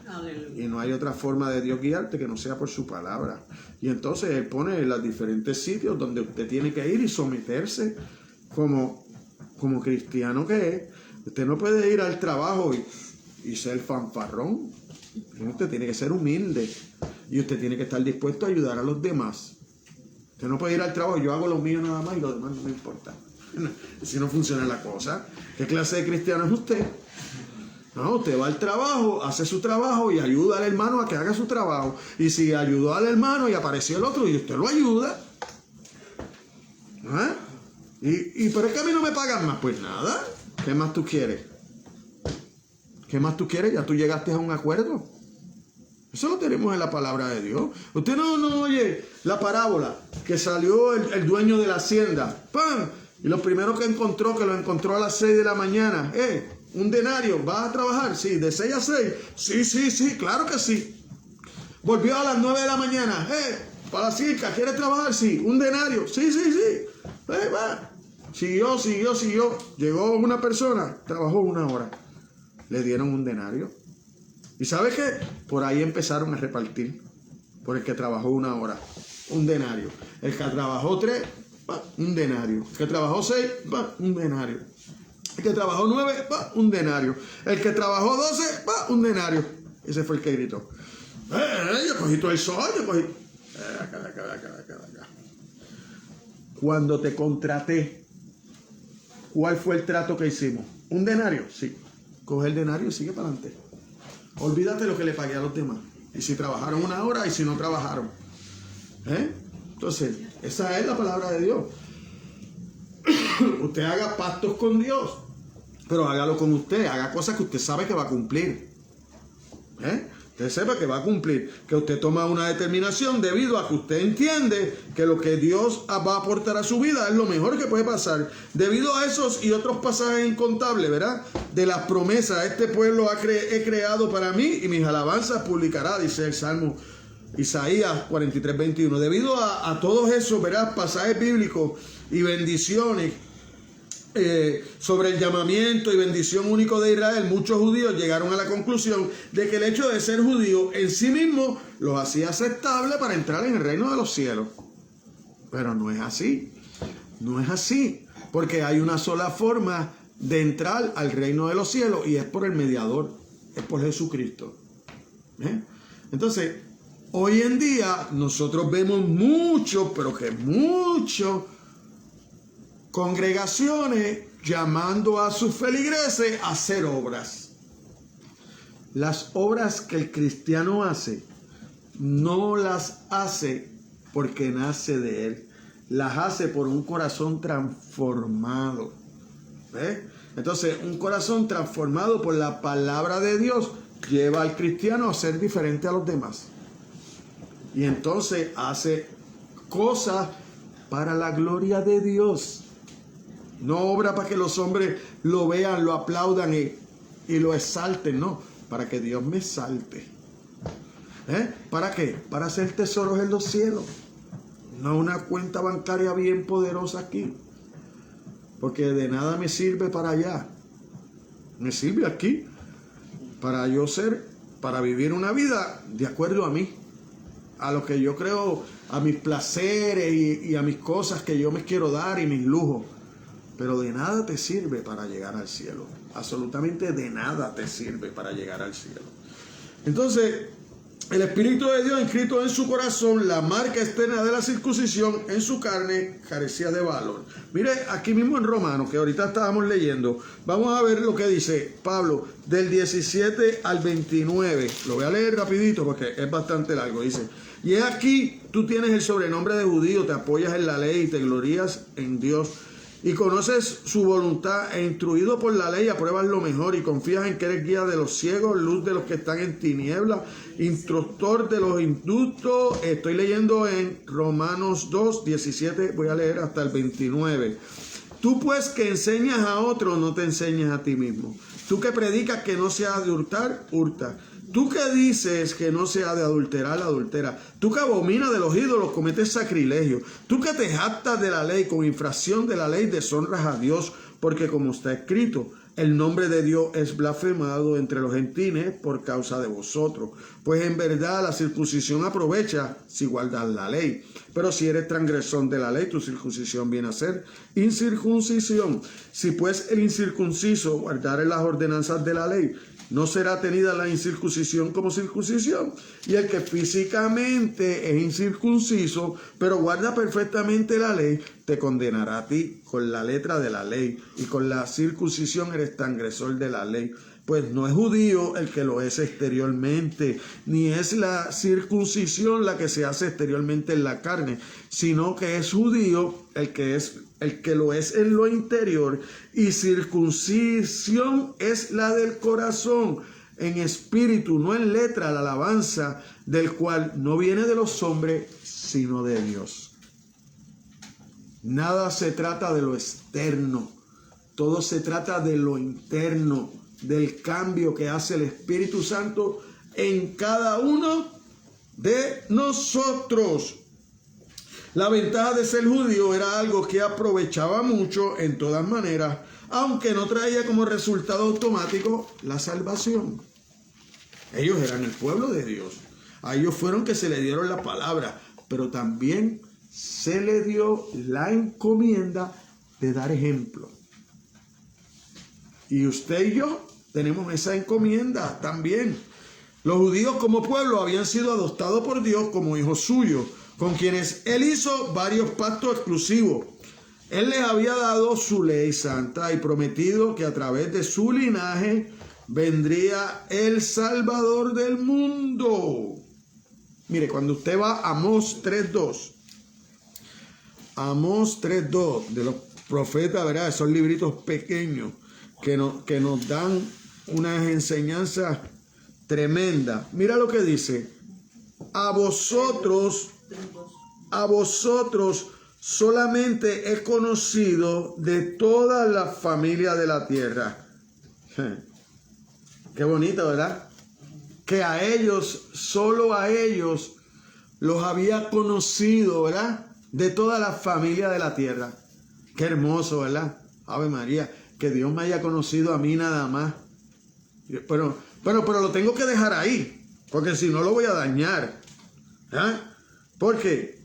Aleluya. Y no hay otra forma de Dios guiarte que no sea por su palabra. Y entonces Él pone en los diferentes sitios donde usted tiene que ir y someterse como cristiano que es. Usted no puede ir al trabajo y ser fanfarrón. Usted tiene que ser humilde. Y usted tiene que estar dispuesto a ayudar a los demás. Usted no puede ir al trabajo, yo hago lo mío nada más y lo demás no me importa. Si no funciona la cosa. ¿Qué clase de cristiano es usted? No, usted va al trabajo, hace su trabajo y ayuda al hermano a que haga su trabajo. Y si ayudó al hermano y apareció el otro y usted lo ayuda. ¿Ah? Pero es que a mí no me pagan más. Pues nada, ¿qué más tú quieres? ¿Qué más tú quieres? Ya tú llegaste a un acuerdo. Eso lo tenemos en la palabra de Dios. Usted no oye la parábola que salió el dueño de la hacienda. ¡Pam! Y lo primero que lo encontró a las 6 de la mañana. Un denario, ¿vas a trabajar? Sí, de 6 a 6. Sí, claro que sí. Volvió a las 9 de la mañana. Para la circa, ¿quieres trabajar? Sí, un denario. Sí. Va. Siguió. Llegó una persona, trabajó 1 hora. Le dieron un denario. ¿Y sabe qué? Por ahí empezaron a repartir. Por el que trabajó 1 hora, un denario. El que trabajó 3, un denario. El que trabajó 6, un denario. El que trabajó 9, un denario. El que trabajó 12, un denario. Ese fue el que gritó. Yo cogí todo el sol, acá. Cuando te contraté, ¿cuál fue el trato que hicimos? ¿Un denario? Sí. Coge el denario y sigue para adelante. Olvídate lo que le pagué a los demás. Y si trabajaron 1 hora y si no trabajaron. Entonces, esa es la palabra de Dios. Usted haga pactos con Dios, pero hágalo con usted. Haga cosas que usted sabe que va a cumplir. Usted sepa que va a cumplir. Que usted toma una determinación debido a que usted entiende que lo que Dios va a aportar a su vida es lo mejor que puede pasar. Debido a esos y otros pasajes incontables, ¿verdad? De las promesas, este pueblo he creado para mí y mis alabanzas publicará, dice el Salmo Isaías 43:21. Debido a todos esos, ¿verdad? Pasajes bíblicos y bendiciones sobre el llamamiento y bendición único de Israel, muchos judíos llegaron a la conclusión de que el hecho de ser judío en sí mismo los hacía aceptable para entrar en el reino de los cielos. Pero no es así. No es así. Porque hay una sola forma de entrar al reino de los cielos y es por el mediador. Es por Jesucristo. Entonces, hoy en día nosotros vemos mucho, pero que mucho, congregaciones llamando a sus feligreses a hacer obras. Las obras que el cristiano hace, no las hace porque nace de él. Las hace por un corazón transformado. Entonces, un corazón transformado por la palabra de Dios lleva al cristiano a ser diferente a los demás. Y entonces hace cosas para la gloria de Dios. No obra para que los hombres lo vean, lo aplaudan y lo exalten, no. Para que Dios me exalte. ¿Para qué? Para hacer tesoros en los cielos. No una cuenta bancaria bien poderosa aquí. Porque de nada me sirve para allá. Me sirve aquí. Para vivir una vida de acuerdo a mí. A lo que yo creo, a mis placeres y a mis cosas que yo me quiero dar y mis lujos. Pero de nada te sirve para llegar al cielo. Absolutamente de nada te sirve para llegar al cielo. Entonces, el Espíritu de Dios inscrito en su corazón, la marca externa de la circuncisión en su carne, carecía de valor. Mire, aquí mismo en Romanos, que ahorita estábamos leyendo, vamos a ver lo que dice Pablo, del 17 al 29. Lo voy a leer rapidito porque es bastante largo. Dice: y es aquí, tú tienes el sobrenombre de judío, te apoyas en la ley y te glorías en Dios y conoces su voluntad e instruido por la ley apruebas lo mejor y confías en que eres guía de los ciegos, luz de los que están en tinieblas, instructor de los indultos. Estoy leyendo en Romanos 2, 17, voy a leer hasta el 29. Tú pues que enseñas a otro, no te enseñas a ti mismo. Tú que predicas que no se ha de hurtar, hurta. Tú que dices que no se ha de adulterar, adultera. Tú que abominas de los ídolos, cometes sacrilegio. Tú que te jactas de la ley, con infracción de la ley deshonras a Dios, porque como está escrito, el nombre de Dios es blasfemado entre los gentiles por causa de vosotros. Pues en verdad la circuncisión aprovecha si guardas la ley. Pero si eres transgresor de la ley, tu circuncisión viene a ser incircuncisión. Si pues el incircunciso guardare las ordenanzas de la ley, no será tenida la incircuncisión como circuncisión. Y el que físicamente es incircunciso, pero guarda perfectamente la ley, te condenará a ti con la letra de la ley. Y con la circuncisión eres transgresor de la ley. Pues no es judío el que lo es exteriormente, ni es la circuncisión la que se hace exteriormente en la carne, sino que es judío el que lo es en lo interior, y circuncisión es la del corazón, en espíritu, no en letra, la alabanza del cual no viene de los hombres, sino de Dios. Nada se trata de lo externo, todo se trata de lo interno, del cambio que hace el Espíritu Santo en cada uno de nosotros. La ventaja de ser judío era algo que aprovechaba mucho en todas maneras, aunque no traía como resultado automático la salvación. Ellos eran el pueblo de Dios. A ellos fueron que se le dieron la palabra, pero también se le dio la encomienda de dar ejemplo. Y usted y yo tenemos esa encomienda también. Los judíos como pueblo habían sido adoptados por Dios como hijos suyos, con quienes Él hizo varios pactos exclusivos. Él les había dado su ley santa y prometido que a través de su linaje vendría el Salvador del mundo. Mire, cuando usted va a Amós 3.2, Amós 3.2, de los profetas, ¿verdad? Esos libritos pequeños que nos dan unas enseñanzas tremendas. Mira lo que dice: a vosotros solamente he conocido de toda la familia de la tierra. Qué bonito, ¿verdad? Que a ellos, solo a ellos, los había conocido, ¿verdad? De toda la familia de la tierra. Qué hermoso, ¿verdad? Ave María, que Dios me haya conocido a mí nada más. Pero lo tengo que dejar ahí, porque si no lo voy a dañar. ¿Ah? Porque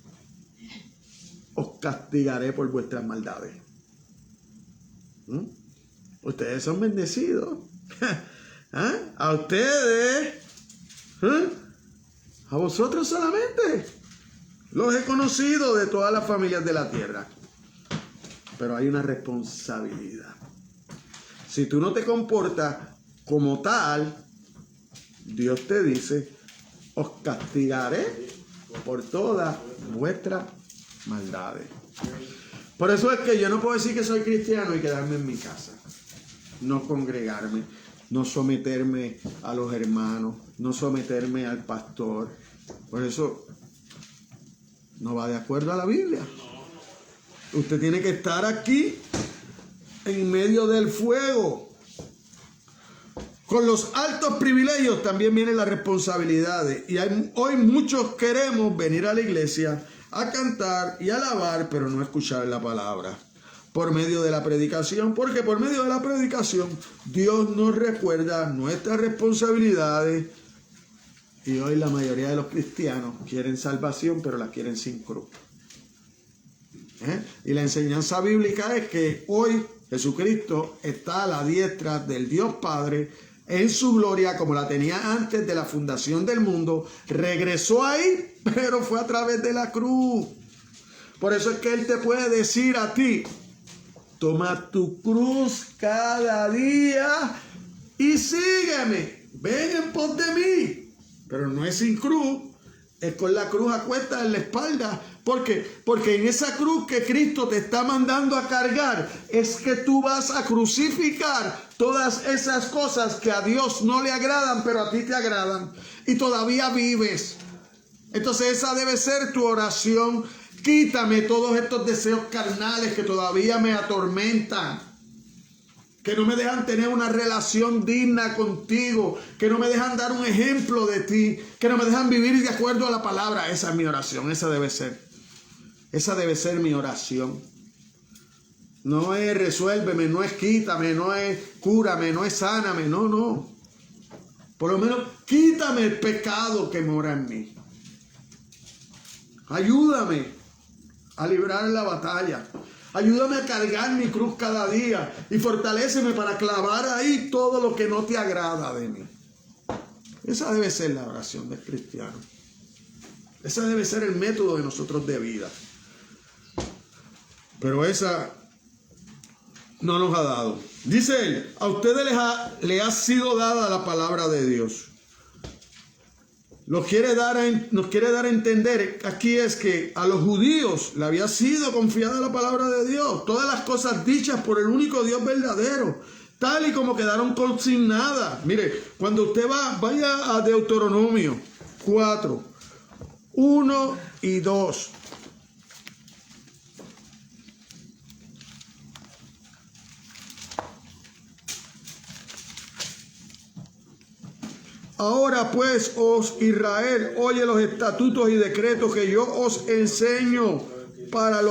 os castigaré por vuestras maldades. Ustedes son bendecidos. ¿Ah? A ustedes, a vosotros solamente los he conocido de todas las familias de la tierra. Pero hay una responsabilidad. Si tú no te comportas como tal, Dios te dice: os castigaré por todas vuestras maldades. Por eso es que yo no puedo decir que soy cristiano y quedarme en mi casa, no congregarme, no someterme a los hermanos, no someterme al pastor. Por eso no va de acuerdo a la Biblia. Usted tiene que estar aquí en medio del fuego. Con los altos privilegios también vienen las responsabilidades. Y hoy muchos queremos venir a la iglesia a cantar y alabar, pero no escuchar la palabra. Por medio de la predicación, porque por medio de la predicación Dios nos recuerda nuestras responsabilidades. Y hoy la mayoría de los cristianos quieren salvación, pero la quieren sin cruz. Y la enseñanza bíblica es que hoy Jesucristo está a la diestra del Dios Padre en su gloria, como la tenía antes de la fundación del mundo. Regresó ahí, pero fue a través de la cruz. Por eso es que Él te puede decir a ti: toma tu cruz cada día y sígueme. Ven en pos de mí. Pero no es sin cruz, es con la cruz a cuesta en la espalda, ¿Por qué? Porque en esa cruz que Cristo te está mandando a cargar es que tú vas a crucificar todas esas cosas que a Dios no le agradan, pero a ti te agradan. Y todavía vives. Entonces esa debe ser tu oración. Quítame todos estos deseos carnales que todavía me atormentan, que no me dejan tener una relación digna contigo, que no me dejan dar un ejemplo de ti, que no me dejan vivir de acuerdo a la palabra. Esa es mi oración, esa debe ser mi oración. No es resuélveme, no es quítame, no es cúrame, no es sáname, no. Por lo menos quítame el pecado que mora en mí. Ayúdame a librar la batalla. Ayúdame a cargar mi cruz cada día y fortaléceme para clavar ahí todo lo que no te agrada de mí. Esa debe ser la oración del cristiano. Ese debe ser el método de nosotros de vida. Pero esa no nos ha dado. Dice él, a ustedes les ha sido dada la palabra de Dios. Nos quiere dar a entender aquí es que a los judíos le había sido confiada la palabra de Dios. Todas las cosas dichas por el único Dios verdadero, tal y como quedaron consignadas. Mire, cuando usted vaya a Deuteronomio 4, 1 y 2. Ahora pues, Israel, oye los estatutos y decretos que yo os enseño para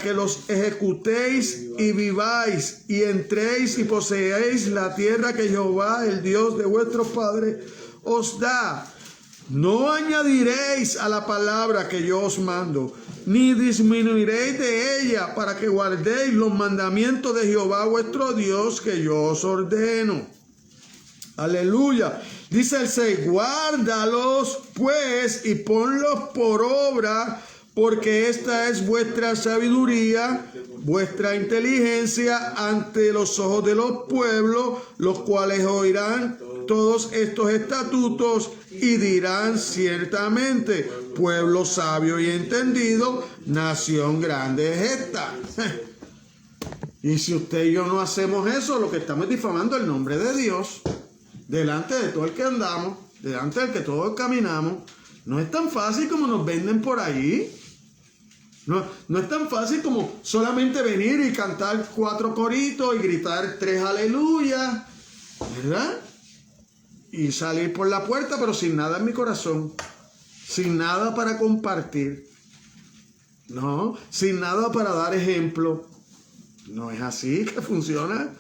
que los ejecutéis y viváis y entréis y poseéis la tierra que Jehová, el Dios de vuestros padres, os da. No añadiréis a la palabra que yo os mando, ni disminuiréis de ella, para que guardéis los mandamientos de Jehová vuestro Dios que yo os ordeno. Aleluya. Dice el 6, guárdalos pues y ponlos por obra, porque esta es vuestra sabiduría, vuestra inteligencia ante los ojos de los pueblos, los cuales oirán todos estos estatutos y dirán ciertamente, pueblo sabio y entendido, nación grande es esta. Y si usted y yo no hacemos eso, lo que estamos es difamando el nombre de Dios. Delante de todo el que andamos, delante del que todos caminamos. No es tan fácil como nos venden por ahí. No es tan fácil como solamente venir y cantar 4 coritos y gritar 3 aleluya, ¿verdad? Y salir por la puerta, pero sin nada en mi corazón, sin nada para compartir, no, sin nada para dar ejemplo. No es así que funciona.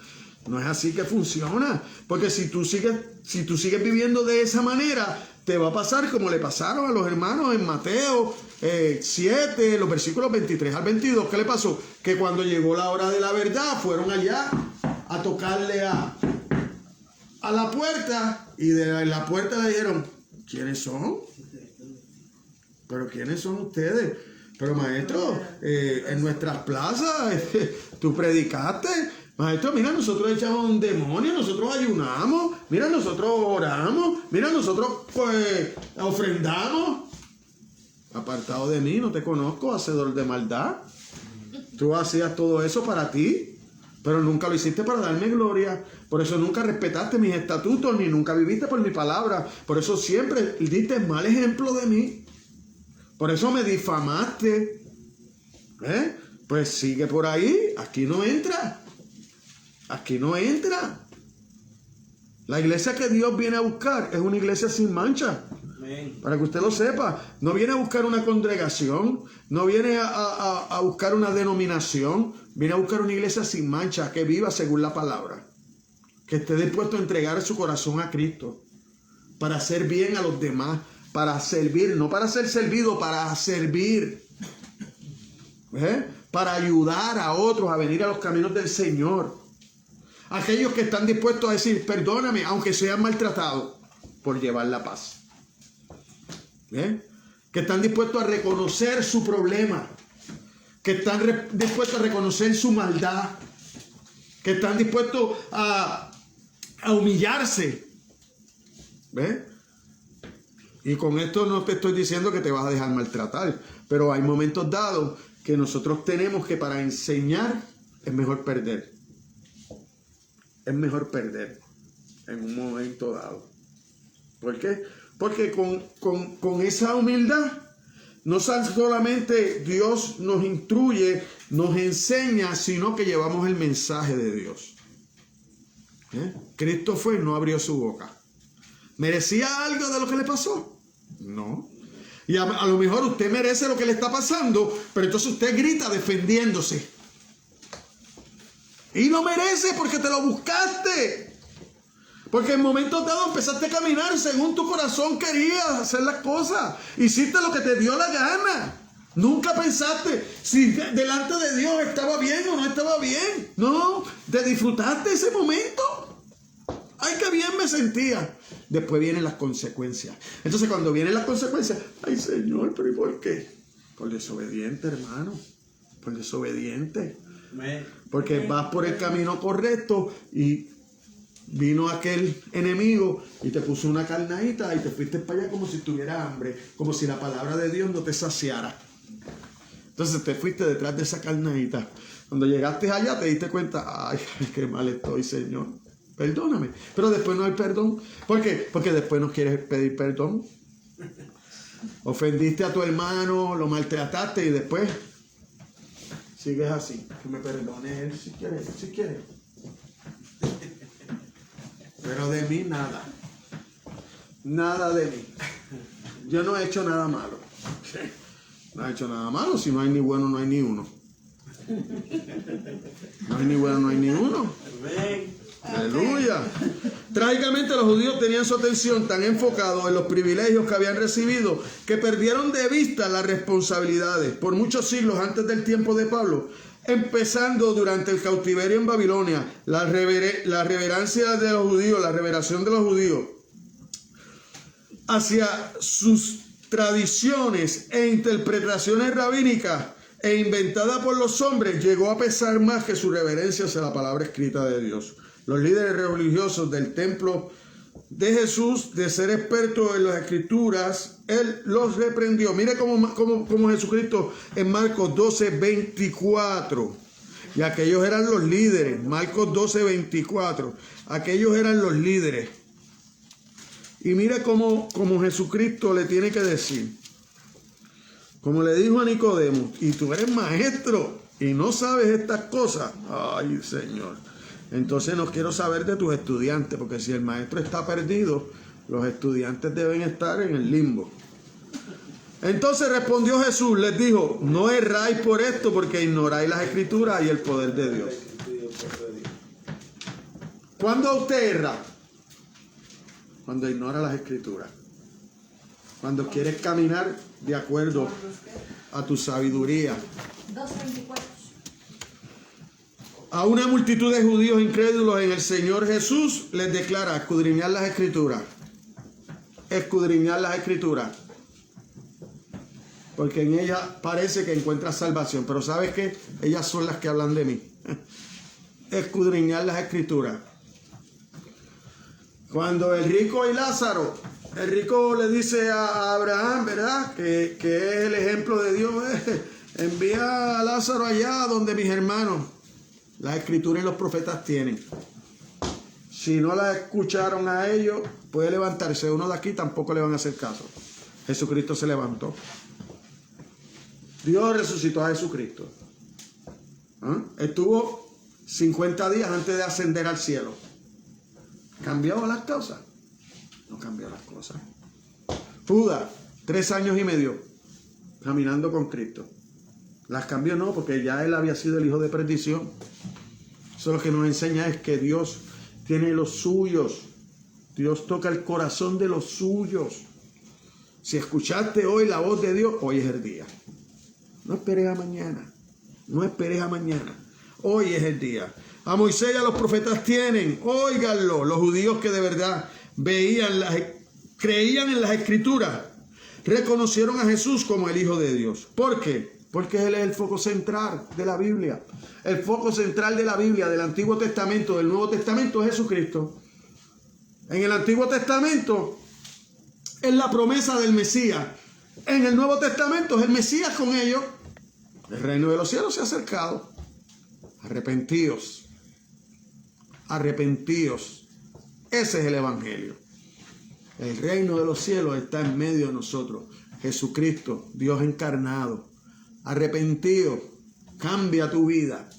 No es así que funciona, porque si tú sigues viviendo de esa manera, te va a pasar como le pasaron a los hermanos en Mateo 7, los versículos 23 al 22. ¿Qué le pasó? Que cuando llegó la hora de la verdad, fueron allá a tocarle a la puerta, y de la puerta le dijeron, ¿quiénes son? ¿Pero quiénes son ustedes? Pero maestro, en nuestras plazas tú predicaste. Maestro, mira, nosotros echamos un demonio, nosotros ayunamos, mira, nosotros oramos, mira, nosotros pues ofrendamos. Apartado de mí, no te conozco, hacedor de maldad. Tú hacías todo eso para ti, pero nunca lo hiciste para darme gloria. Por eso nunca respetaste mis estatutos, ni nunca viviste por mi palabra. Por eso siempre diste mal ejemplo de mí. Por eso me difamaste. Pues sigue por ahí, aquí no entra. Aquí no entra. La iglesia que Dios viene a buscar es una iglesia sin mancha. Amén. Para que usted lo sepa, no viene a buscar una congregación, no viene a buscar una denominación, viene a buscar una iglesia sin mancha, que viva según la palabra, que esté dispuesto a entregar su corazón a Cristo, para hacer bien a los demás, para servir, no para ser servido, para servir, para ayudar a otros a venir a los caminos del Señor. Aquellos que están dispuestos a decir, perdóname, aunque sean maltratados, por llevar la paz. Que están dispuestos a reconocer su problema, que están dispuestos a reconocer su maldad, que están dispuestos a humillarse. Y con esto no te estoy diciendo que te vas a dejar maltratar, Pero hay momentos dados que nosotros tenemos que para enseñar es mejor perder. Es mejor perder en un momento dado. ¿Por qué? Porque con esa humildad, no solamente Dios nos instruye, nos enseña, sino que llevamos el mensaje de Dios. Cristo fue y no abrió su boca. ¿Merecía algo de lo que le pasó? No. Y a lo mejor usted merece lo que le está pasando, pero entonces usted grita defendiéndose. Y lo merece porque te lo buscaste. Porque en momentos dados empezaste a caminar según tu corazón quería hacer las cosas. Hiciste lo que te dio la gana. Nunca pensaste si delante de Dios estaba bien o no estaba bien. No, te disfrutaste ese momento. Ay, qué bien me sentía. Después vienen las consecuencias. Entonces cuando vienen las consecuencias, ay Señor, pero ¿y por qué? Por desobediente, hermano. Por desobediente. Porque vas por el camino correcto y vino aquel enemigo y te puso una carnadita y te fuiste para allá como si tuviera hambre, como si la palabra de Dios no te saciara. Entonces te fuiste detrás de esa carnadita. Cuando llegaste allá te diste cuenta, ay, qué mal estoy, Señor. Perdóname. Pero después no hay perdón. ¿Por qué? Porque después no quieres pedir perdón. Ofendiste a tu hermano, lo maltrataste y después sigues así. Que me perdone él si quiere, si quiere. Pero de mí nada. Nada de mí. Yo no he hecho nada malo. No he hecho nada malo. Si no hay ni bueno, no hay ni uno. No hay ni bueno, no hay ni uno. Aleluya. Trágicamente los judíos tenían su atención tan enfocado en los privilegios que habían recibido que perdieron de vista las responsabilidades. Por muchos siglos antes del tiempo de Pablo, empezando durante el cautiverio en Babilonia, la reverencia de los judíos, la reveración de los judíos hacia sus tradiciones e interpretaciones rabínicas e inventadas por los hombres llegó a pesar más que su reverencia hacia la palabra escrita de Dios. Los líderes religiosos del templo de Jesús, de ser expertos en las escrituras, él los reprendió. Mire cómo Jesucristo en Marcos 12:24. Y aquellos eran los líderes. Marcos 12:24. Aquellos eran los líderes. Y mire cómo Jesucristo le tiene que decir. Como le dijo a Nicodemo, y tú eres maestro y no sabes estas cosas. Ay, Señor. Entonces no quiero saber de tus estudiantes, porque si el maestro está perdido, los estudiantes deben estar en el limbo. Entonces respondió Jesús, les dijo, no erráis por esto, porque ignoráis las escrituras y el poder de Dios. ¿Cuándo usted erra? Cuando ignora las escrituras. Cuando quieres caminar de acuerdo a tu sabiduría. 2:24. A una multitud de judíos incrédulos en el Señor Jesús les declara escudriñar las escrituras. Escudriñar las escrituras. Porque en ellas parece que encuentras salvación. Pero ¿sabes qué? Ellas son las que hablan de mí. Escudriñar las escrituras. Cuando el rico y Lázaro, el rico le dice a Abraham, ¿verdad? Que es el ejemplo de Dios. Envía a Lázaro allá donde mis hermanos. Las escrituras y los profetas tienen. Si no las escucharon a ellos, puede levantarse uno de aquí, tampoco le van a hacer caso. Jesucristo se levantó. Dios resucitó a Jesucristo. Estuvo 50 días antes de ascender al cielo. ¿Cambió las cosas? No cambió las cosas. Judas, 3 años y medio caminando con Cristo. Las cambió no, porque ya él había sido el hijo de perdición. Eso lo que nos enseña es que Dios tiene los suyos. Dios toca el corazón de los suyos. Si escuchaste hoy la voz de Dios, hoy es el día. No esperes a mañana. No esperes a mañana. Hoy es el día. A Moisés y a los profetas tienen, óiganlo, los judíos que de verdad creían en las escrituras, reconocieron a Jesús como el Hijo de Dios. ¿Por qué? Porque Él es el foco central de la Biblia. El foco central de la Biblia, del Antiguo Testamento, del Nuevo Testamento, es Jesucristo. En el Antiguo Testamento es la promesa del Mesías, En el Nuevo Testamento es el Mesías con ellos. El reino de los cielos se ha acercado. Arrepentíos. Arrepentíos. Ese es el evangelio. El reino de los cielos está en medio de nosotros. Jesucristo, Dios encarnado. Arrepentido. Cambia tu vida.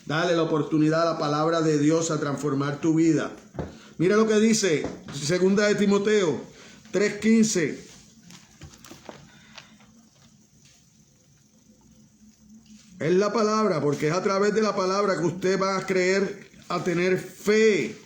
Dale la oportunidad a la palabra de Dios a transformar tu vida. Mira lo que dice 2 de Timoteo 3:15. Es la palabra, porque es a través de la palabra que usted va a creer, a tener fe.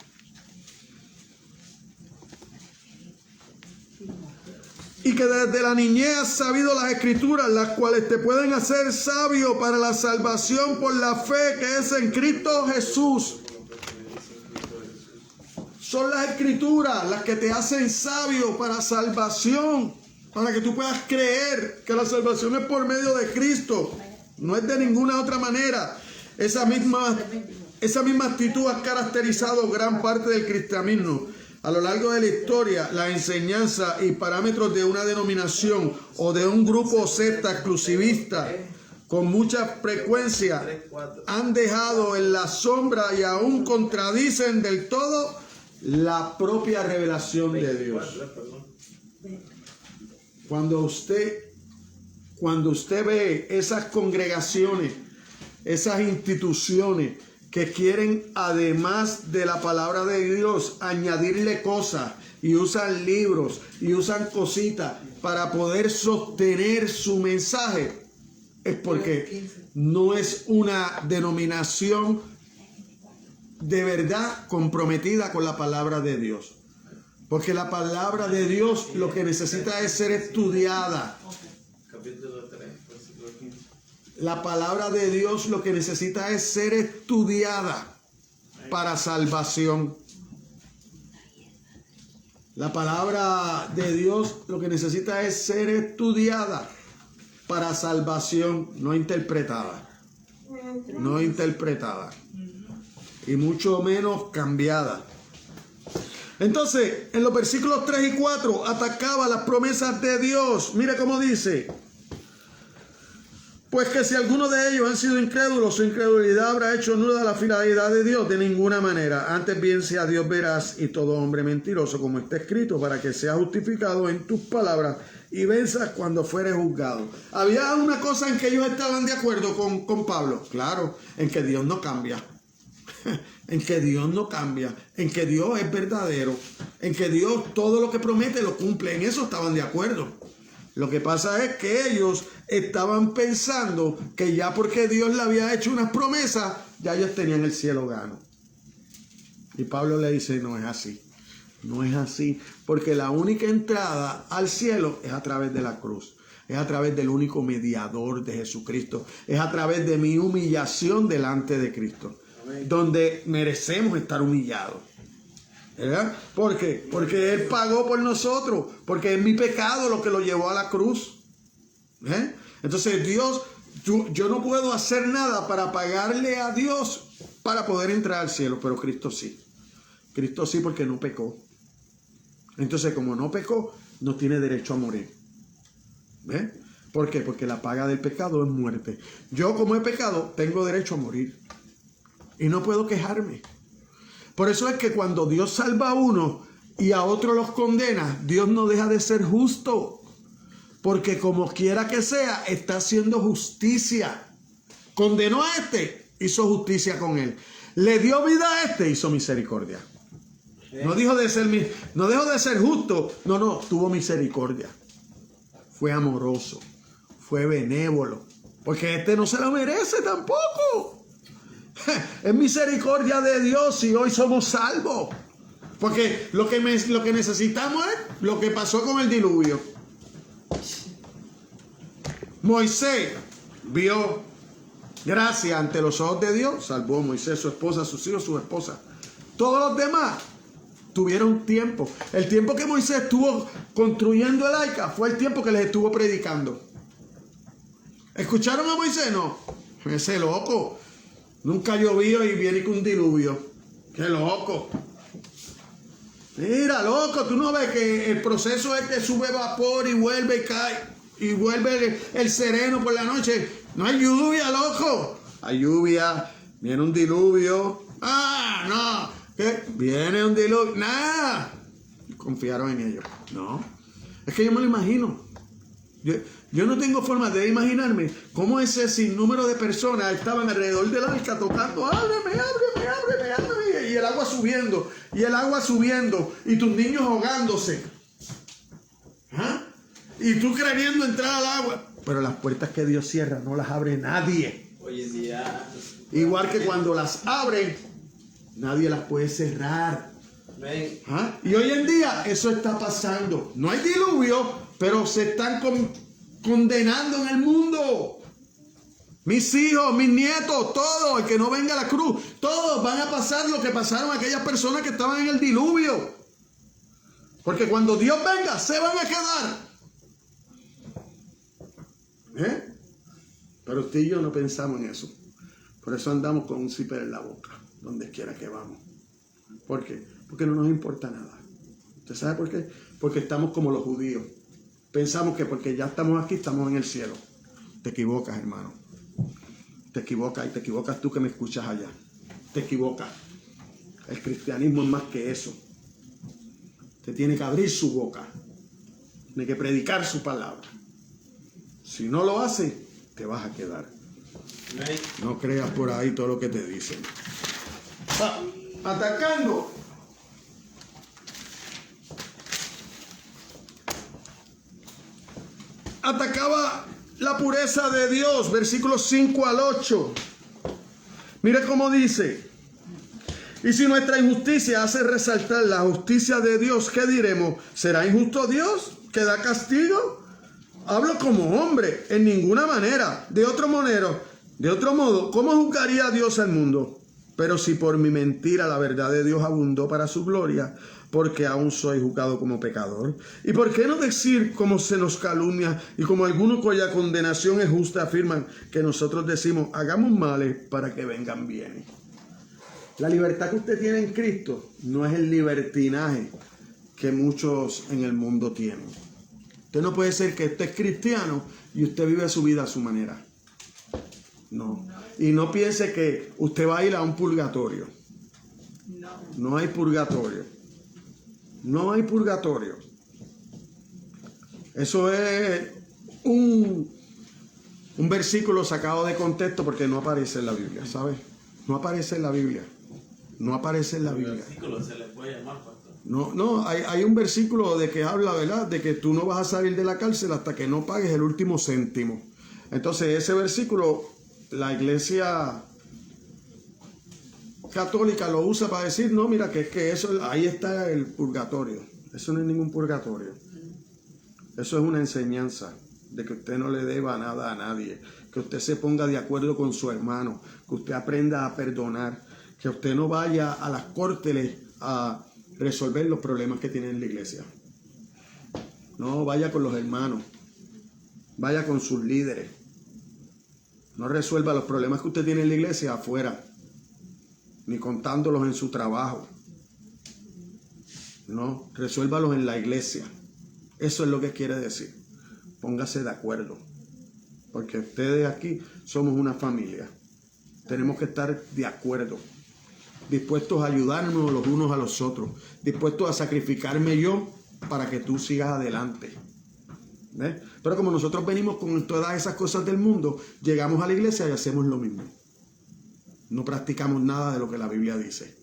Y que desde la niñez has sabido las escrituras, las cuales te pueden hacer sabio para la salvación por la fe que es en Cristo Jesús. Son las escrituras las que te hacen sabio para salvación, para que tú puedas creer que la salvación es por medio de Cristo, no es de ninguna otra manera. Esa misma actitud ha caracterizado gran parte del cristianismo. A lo largo de la historia, la enseñanza y parámetros de una denominación o de un grupo o secta exclusivista con mucha frecuencia han dejado en la sombra y aún contradicen del todo la propia revelación de Dios. Cuando usted ve esas congregaciones, esas instituciones que quieren, además de la palabra de Dios, añadirle cosas y usan libros y usan cositas para poder sostener su mensaje, es porque no es una denominación de verdad comprometida con la palabra de Dios. Porque la palabra de Dios lo que necesita es ser estudiada. Capítulo 3, versículo 15. La palabra de Dios lo que necesita es ser estudiada para salvación. La palabra de Dios lo que necesita es ser estudiada para salvación, no interpretada. No interpretada. Y mucho menos cambiada. Entonces, en los versículos 3 y 4 atacaba las promesas de Dios. Mira cómo dice: pues que si alguno de ellos han sido incrédulos, su incredulidad habrá hecho nula la fidelidad de Dios. De ninguna manera. Antes bien sea Dios veraz y todo hombre mentiroso, como está escrito, para que seas justificado en tus palabras y venzas cuando fueres juzgado. Había una cosa en que ellos estaban de acuerdo con Pablo. Claro, en que Dios no cambia. En que Dios no cambia, en que Dios es verdadero, en que Dios todo lo que promete lo cumple. En eso estaban de acuerdo. Lo que pasa es que ellos estaban pensando que ya porque Dios le había hecho unas promesas, ya ellos tenían el cielo gano. Y Pablo le dice: no es así, no es así, porque la única entrada al cielo es a través de la cruz. Es a través del único mediador de Jesucristo. Es a través de mi humillación delante de Cristo, donde merecemos estar humillados, ¿verdad? ¿Por qué? Porque Él pagó por nosotros, porque es mi pecado lo que lo llevó a la cruz. Entonces Dios, yo no puedo hacer nada para pagarle a Dios para poder entrar al cielo, pero Cristo sí. Cristo sí, porque no pecó. Entonces, como no pecó, no tiene derecho a morir. ¿Ves? ¿Por qué? Porque la paga del pecado es muerte. Yo, como he pecado, tengo derecho a morir. Y no puedo quejarme. Por eso es que cuando Dios salva a uno y a otro los condena, Dios no deja de ser justo. Porque como quiera que sea, está haciendo justicia. Condenó a este, hizo justicia con él. Le dio vida a este, hizo misericordia. No dejó de ser justo. No, tuvo misericordia. Fue amoroso. Fue benévolo. Porque este no se lo merece tampoco. Es misericordia de Dios y hoy somos salvos. Porque lo que necesitamos es lo que pasó con el diluvio. Moisés vio gracia ante los ojos de Dios. Salvó a Moisés, su esposa, sus hijos, su esposa. Todos los demás tuvieron tiempo. El tiempo que Moisés estuvo construyendo el arca fue el tiempo que les estuvo predicando. ¿Escucharon a Moisés? No. Ese loco. Nunca llovió y viene con un diluvio. ¡Qué loco! Mira, loco, tú no ves que el proceso es que sube vapor y vuelve y cae. y vuelve el sereno por la noche. No hay lluvia, loco. Hay lluvia, viene un diluvio. No, ¿qué? Viene un diluvio. Nada. Confiaron en ellos. No, es que yo me lo imagino. Yo no tengo forma de imaginarme cómo ese sinnúmero de personas estaban alrededor del arca tocando, ábreme, ábreme, ábreme, ábreme, y el agua subiendo, y el agua subiendo, y tus niños ahogándose. Y tú queriendo entrar al agua. Pero las puertas que Dios cierra no las abre nadie. Hoy en día, igual que cuando las abren, nadie las puede cerrar. Y hoy en día eso está pasando. No hay diluvio, pero se están condenando en el mundo. Mis hijos, mis nietos, todos, el que no venga a la cruz, todos van a pasar lo que pasaron aquellas personas que estaban en el diluvio. Porque cuando Dios venga, se van a quedar. Pero usted y yo no pensamos en eso. Por eso andamos con un zipper en la boca, donde quiera que vamos. ¿Por qué? Porque no nos importa nada. ¿Usted sabe por qué? Porque estamos como los judíos. Pensamos que porque ya estamos aquí, estamos en el cielo. Te equivocas, hermano. Te equivocas, y te equivocas tú que me escuchas allá. Te equivocas. El cristianismo es más que eso. Te tiene que abrir su boca. Tiene que predicar su palabra. Si no lo hace, te vas a quedar. No creas por ahí todo lo que te dicen. Atacando. Atacaba la pureza de Dios, versículos 5 al 8. Mire cómo dice: y si nuestra injusticia hace resaltar la justicia de Dios, ¿qué diremos? ¿Será injusto Dios que da castigo? Hablo como hombre, en ninguna manera. De otro modo, ¿cómo juzgaría Dios al mundo? Pero si por mi mentira la verdad de Dios abundó para su gloria, porque aún soy juzgado como pecador. ¿Y por qué no decir como se nos calumnia y como algunos cuya condenación es justa afirman que nosotros decimos, hagamos males para que vengan bienes? La libertad que usted tiene en Cristo no es el libertinaje que muchos en el mundo tienen. Usted no puede ser que usted es cristiano y usted vive su vida a su manera. No. Y no piense que usted va a ir a un purgatorio. No hay purgatorio. No hay purgatorio. Eso es un versículo sacado de contexto porque no aparece en la Biblia, ¿sabes? No aparece en la Biblia. No aparece en la Biblia. Versículo se le puede llamar, pastor. No, hay un versículo de que habla, ¿verdad? De que tú no vas a salir de la cárcel hasta que no pagues el último céntimo. Entonces ese versículo, la iglesia católica lo usa para decir, no, mira, que es que eso, ahí está el purgatorio. Eso no es ningún purgatorio. Eso es una enseñanza de que usted no le deba nada a nadie, que usted se ponga de acuerdo con su hermano, que usted aprenda a perdonar, que usted no vaya a las cortes a resolver los problemas que tiene en la iglesia. No, vaya con los hermanos, vaya con sus líderes. No resuelva los problemas que usted tiene en la iglesia afuera, ni contándolos en su trabajo. No, resuélvalos en la iglesia. Eso es lo que quiere decir. Póngase de acuerdo, porque ustedes aquí somos una familia. Tenemos que estar de acuerdo, dispuestos a ayudarnos los unos a los otros, dispuestos a sacrificarme yo para que tú sigas adelante. ¿Ves? Pero como nosotros venimos con todas esas cosas del mundo, llegamos a la iglesia y hacemos lo mismo. No practicamos nada de lo que la Biblia dice.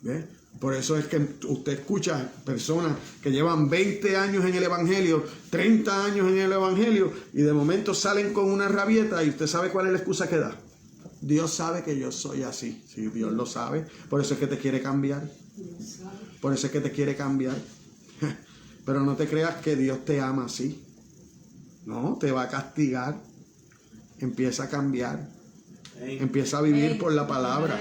¿Ves? Por eso es que usted escucha personas que llevan 20 años en el Evangelio, 30 años en el Evangelio, y de momento salen con una rabieta y usted sabe cuál es la excusa que da. Dios sabe que yo soy así. Sí, Dios lo sabe. Por eso es que te quiere cambiar. Por eso es que te quiere cambiar. Pero no te creas que Dios te ama así. No, te va a castigar. Empieza a cambiar. Empieza a vivir por la palabra.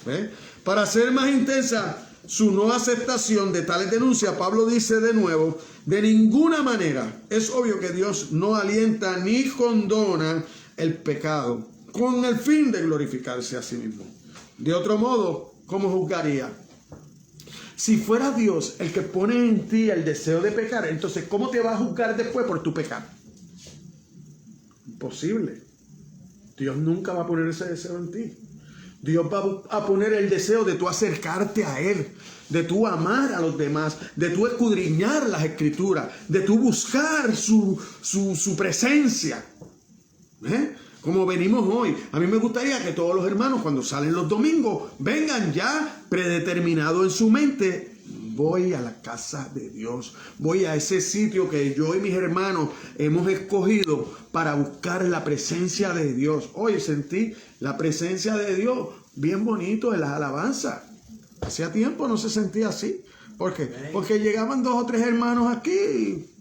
¿Ves? Para ser más intensa su no aceptación de tales denuncias, Pablo dice de nuevo, de ninguna manera. Es obvio que Dios no alienta ni condona el pecado con el fin de glorificarse a sí mismo. De otro modo, ¿cómo juzgaría? Si fuera Dios el que pone en ti el deseo de pecar, entonces ¿cómo te va a juzgar después por tu pecar? imposible. Dios nunca va a poner ese deseo en ti. Dios va a poner el deseo de tú acercarte a Él, de tú amar a los demás, de tú escudriñar las Escrituras, de tú buscar su presencia. Como venimos hoy. A mí me gustaría que todos los hermanos, cuando salen los domingos, vengan ya predeterminado en su mente: voy a la casa de Dios, voy a ese sitio que yo y mis hermanos hemos escogido para buscar la presencia de Dios. Hoy sentí la presencia de Dios bien bonito en las alabanzas. Hacía tiempo no se sentía así. ¿Por qué? Porque llegaban 2 o 3 hermanos aquí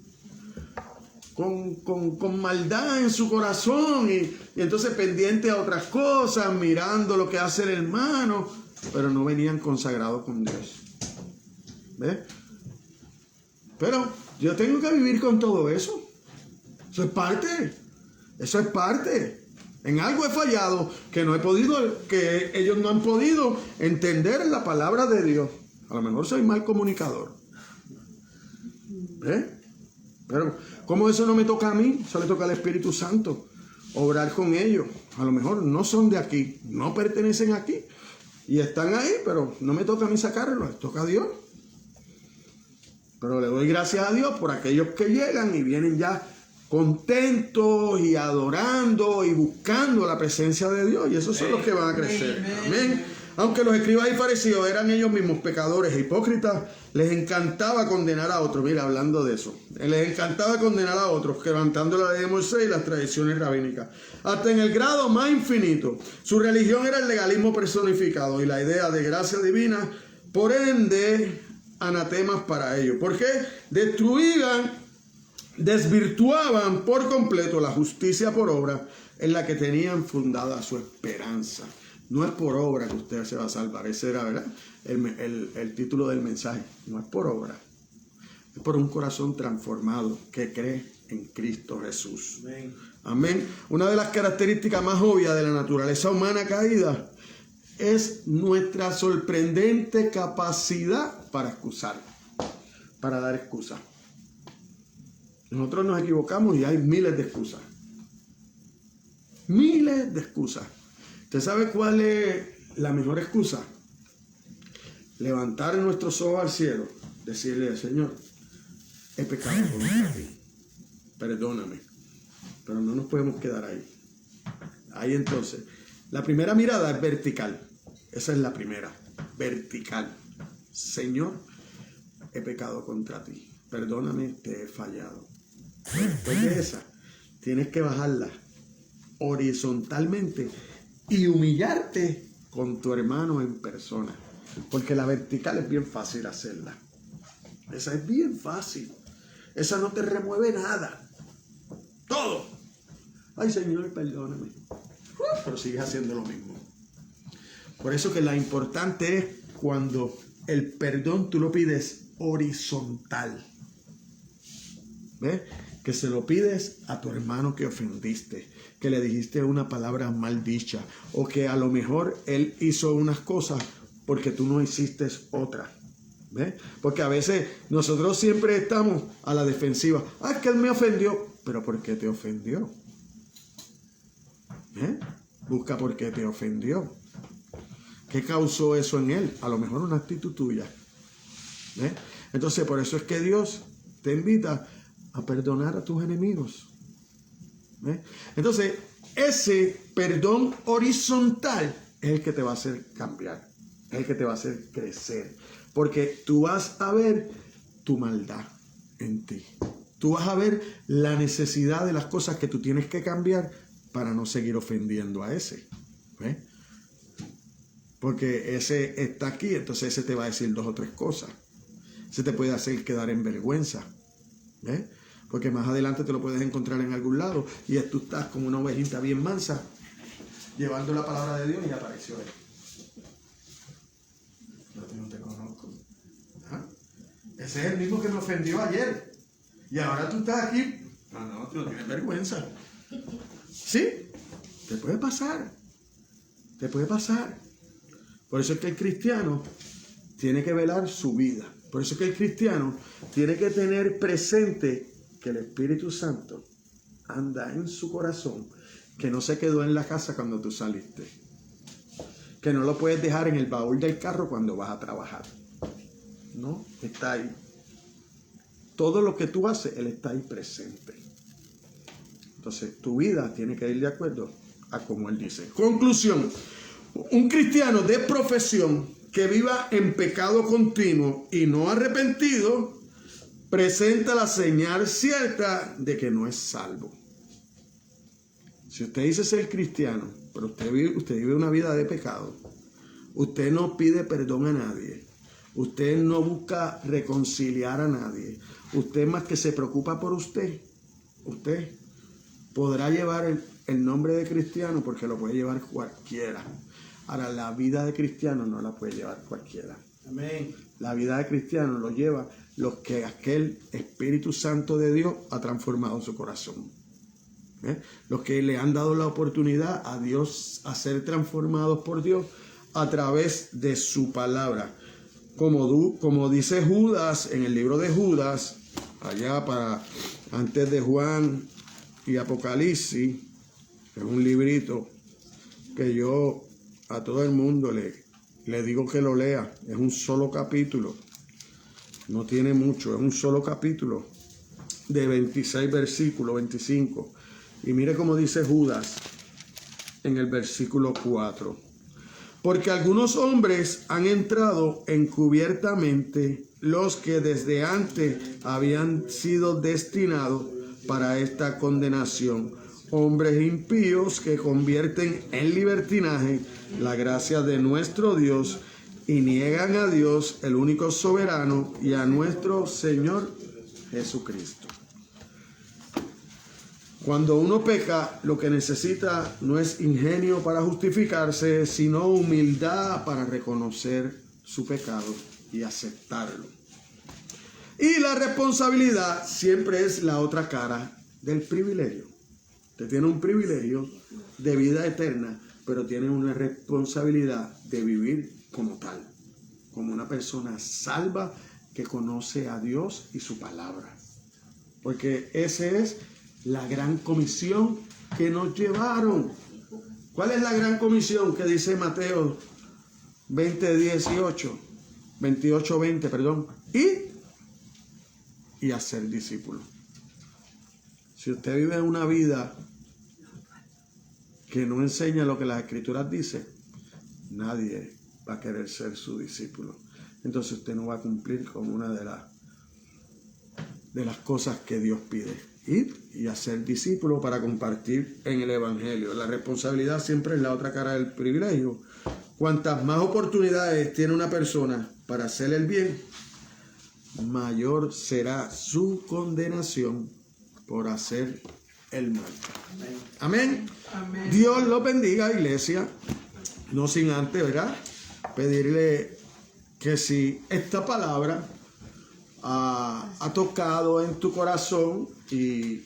con maldad en su corazón y entonces pendiente a otras cosas, mirando lo que hace el hermano, pero no venían consagrados con Dios. ¿Ves? Pero yo tengo que vivir con todo eso. Eso es parte. Eso es parte. En algo he fallado, que no he podido, que ellos no han podido entender la palabra de Dios. A lo mejor soy mal comunicador. ¿Ves? Pero como eso no me toca a mí, eso le toca al Espíritu Santo. Obrar con ellos. A lo mejor no son de aquí, no pertenecen aquí. Y están ahí, pero no me toca a mí sacarlos, les toca a Dios. Pero le doy gracias a Dios por aquellos que llegan y vienen ya contentos y adorando y buscando la presencia de Dios. Y esos son los que van a crecer. Amén. Aunque los escribas y fariseos eran ellos mismos pecadores e hipócritas, les encantaba condenar a otros. Mira, hablando de eso, les encantaba condenar a otros, quebrantando la ley de Moisés y las tradiciones rabínicas, hasta en el grado más infinito. Su religión era el legalismo personificado y la idea de gracia divina, por ende, anatemas para ellos. ¿Por qué? Desvirtuaban por completo la justicia por obra en la que tenían fundada su esperanza. No es por obra que usted se va a salvar. Ese era, ¿verdad?, el título del mensaje. No es por obra. Es por un corazón transformado que cree en Cristo Jesús. Amén. Amén. Una de las características más obvias de la naturaleza humana caída es nuestra sorprendente capacidad para excusar, para dar excusas. Nosotros nos equivocamos y hay miles de excusas. Miles de excusas. ¿Usted sabe cuál es la mejor excusa? Levantar nuestros ojos al cielo, decirle: Señor, he pecado contra ti, perdóname. Pero no nos podemos quedar ahí. Ahí entonces, la primera mirada es vertical. Esa es la primera, vertical. Señor, he pecado contra ti, perdóname, te he fallado. Después de esa, tienes que bajarla horizontalmente y humillarte con tu hermano en persona. Porque la vertical es bien fácil hacerla. Esa es bien fácil. Esa no te remueve nada. Todo. Ay, Señor, perdóname. Pero sigues haciendo lo mismo. Por eso que la importante es cuando el perdón tú lo pides horizontal. ¿Ves? Que se lo pides a tu hermano que ofendiste, que le dijiste una palabra mal dicha, o que a lo mejor él hizo unas cosas porque tú no hiciste otras. ¿Ves? Porque a veces nosotros siempre estamos a la defensiva. Ah, es que él me ofendió. ¿Pero por qué te ofendió? Busca por qué te ofendió. ¿Qué causó eso en él? A lo mejor una actitud tuya. ¿Ves? Entonces, por eso es que Dios te invita a perdonar a tus enemigos. ¿Ves? Entonces, ese perdón horizontal es el que te va a hacer cambiar, es el que te va a hacer crecer, porque tú vas a ver tu maldad en ti. Tú vas a ver la necesidad de las cosas que tú tienes que cambiar para no seguir ofendiendo a ese. ¿Ves? Porque ese está aquí, entonces ese te va a decir 2 o 3 cosas. Ese te puede hacer quedar en vergüenza. ¿Ves? Porque más adelante te lo puedes encontrar en algún lado y tú estás como una ovejita bien mansa llevando la palabra de Dios y apareció él. Yo no te conozco. ¿Ah? Ese es el mismo que me ofendió ayer y ahora tú estás aquí. No, tú no tienes vergüenza. ¿Sí? Te puede pasar. Te puede pasar. Por eso es que el cristiano tiene que velar su vida. Por eso es que el cristiano tiene que tener presente que el Espíritu Santo anda en su corazón, que no se quedó en la casa cuando tú saliste, que no lo puedes dejar en el baúl del carro cuando vas a trabajar. No, está ahí. Todo lo que tú haces, Él está ahí presente. Entonces, tu vida tiene que ir de acuerdo a como Él dice. Conclusión. Un cristiano de profesión que viva en pecado continuo y no arrepentido, presenta la señal cierta de que no es salvo. Si usted dice ser cristiano, pero usted vive una vida de pecado, usted no pide perdón a nadie, usted no busca reconciliar a nadie, usted más que se preocupa por usted podrá llevar el nombre de cristiano porque lo puede llevar cualquiera. Ahora, la vida de cristiano no la puede llevar cualquiera. Amén. La vida de cristiano lo lleva los que aquel Espíritu Santo de Dios ha transformado su corazón. Los que le han dado la oportunidad a Dios a ser transformados por Dios a través de su palabra. Como dice Judas en el libro de Judas, allá antes de Juan y Apocalipsis, es un librito que yo a todo el mundo le digo que lo lea. Es un solo capítulo, no tiene mucho, es un solo capítulo de 26 versículos, 25. Y mire cómo dice Judas en el versículo 4. Porque algunos hombres han entrado encubiertamente, los que desde antes habían sido destinados para esta condenación, hombres impíos que convierten en libertinaje la gracia de nuestro Dios y niegan a Dios, el único soberano, y a nuestro Señor Jesucristo. Cuando uno peca, lo que necesita no es ingenio para justificarse, sino humildad para reconocer su pecado y aceptarlo. Y la responsabilidad siempre es la otra cara del privilegio. Usted tiene un privilegio de vida eterna, pero tiene una responsabilidad de vivir como tal, como una persona salva que conoce a Dios y su palabra. Porque esa es la gran comisión que nos llevaron. ¿Cuál es la gran comisión que dice Mateo 28:20, perdón? Y hacer discípulos. Si usted vive una vida que no enseña lo que las Escrituras dicen, nadie va a querer ser su discípulo. Entonces usted no va a cumplir con una de las cosas que Dios pide. Ir y hacer discípulos para compartir en el Evangelio. La responsabilidad siempre es la otra cara del privilegio. Cuantas más oportunidades tiene una persona para hacer el bien, mayor será su condenación por hacer el mal. Amén. Amén. Dios los bendiga, iglesia. No sin antes, ¿verdad?, pedirle que si esta palabra ha tocado en tu corazón y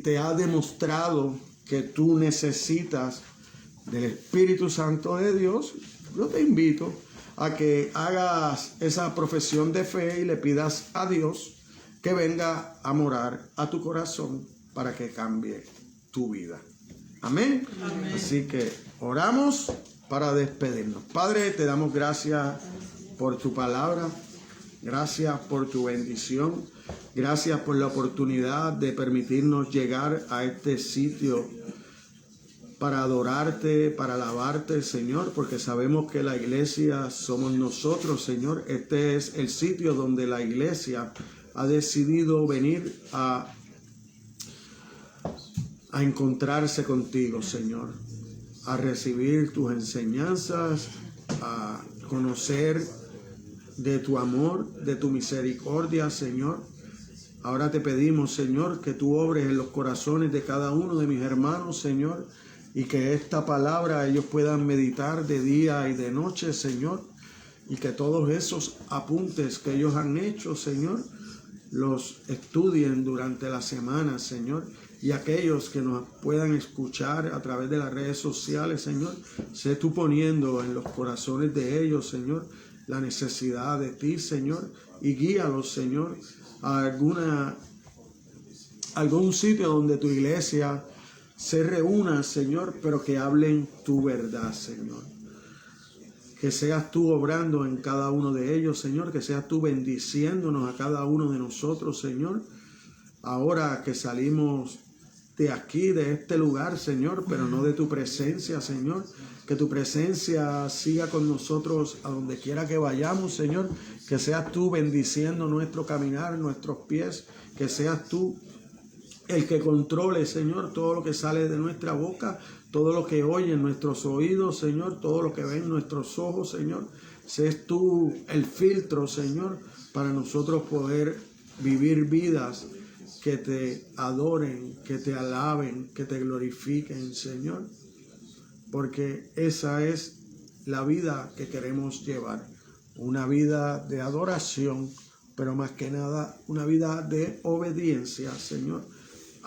te ha demostrado que tú necesitas del Espíritu Santo de Dios, yo te invito a que hagas esa profesión de fe y le pidas a Dios que venga a morar a tu corazón para que cambie tu vida. Amén. Amén. Así que oramos para despedirnos. Padre, te damos gracias por tu palabra. Gracias por tu bendición. Gracias por la oportunidad de permitirnos llegar a este sitio para adorarte, para alabarte, Señor, porque sabemos que la iglesia somos nosotros, Señor. Este es el sitio donde la iglesia ha decidido venir a encontrarse contigo, Señor, a recibir tus enseñanzas, a conocer de tu amor, de tu misericordia, Señor. Ahora te pedimos, Señor, que tú obres en los corazones de cada uno de mis hermanos, Señor, y que esta palabra ellos puedan meditar de día y de noche, Señor, y que todos esos apuntes que ellos han hecho, Señor, los estudien durante la semana, Señor, y aquellos que nos puedan escuchar a través de las redes sociales, Señor, sé tú poniendo en los corazones de ellos, Señor, la necesidad de ti, Señor, y guíalos, Señor, a algún sitio donde tu iglesia se reúna, Señor, pero que hablen tu verdad, Señor. Que seas tú obrando en cada uno de ellos, Señor, que seas tú bendiciéndonos a cada uno de nosotros, Señor. Ahora que salimos de aquí, de este lugar, Señor, pero no de tu presencia, Señor. Que tu presencia siga con nosotros a donde quiera que vayamos, Señor. Que seas tú bendiciendo nuestro caminar, nuestros pies. Que seas tú el que controle, Señor, todo lo que sale de nuestra boca, todo lo que oye en nuestros oídos, Señor, todo lo que ve en nuestros ojos, Señor. Seas tú el filtro, Señor, para nosotros poder vivir vidas que te adoren, que te alaben, que te glorifiquen, Señor. Porque esa es la vida que queremos llevar. Una vida de adoración, pero más que nada una vida de obediencia, Señor,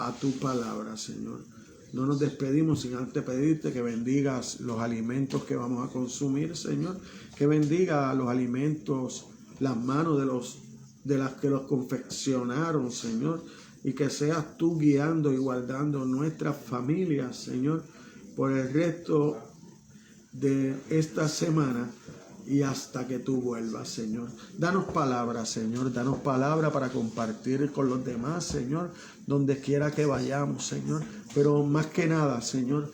a tu palabra, Señor. No nos despedimos sin antes pedirte que bendigas los alimentos que vamos a consumir, Señor. Que bendiga los alimentos, las manos de las que los confeccionaron, Señor. Y que seas tú guiando y guardando nuestras familias, Señor, por el resto de esta semana y hasta que tú vuelvas, Señor. Danos palabra, Señor. Danos palabra para compartir con los demás, Señor, donde quiera que vayamos, Señor. Pero más que nada, Señor,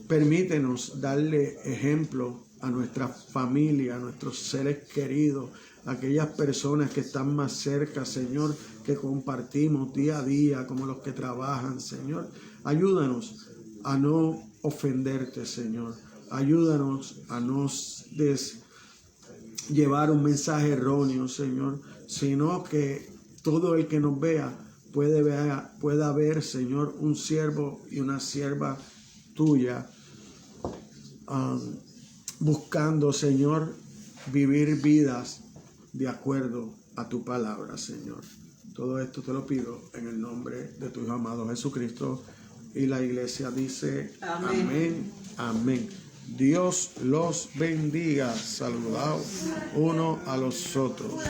permítenos darle ejemplo a nuestra familia, a nuestros seres queridos, a aquellas personas que están más cerca, Señor, que compartimos día a día, como los que trabajan, Señor. Ayúdanos a no ofenderte, Señor. Ayúdanos a no llevar un mensaje erróneo, Señor, sino que todo el que nos vea pueda ver, Señor, un siervo y una sierva tuya, buscando, Señor, vivir vidas de acuerdo a tu palabra, Señor. Todo esto te lo pido en el nombre de tu Hijo amado Jesucristo. Y la iglesia dice amén, amén, amén. Dios los bendiga. Saludaos uno a los otros.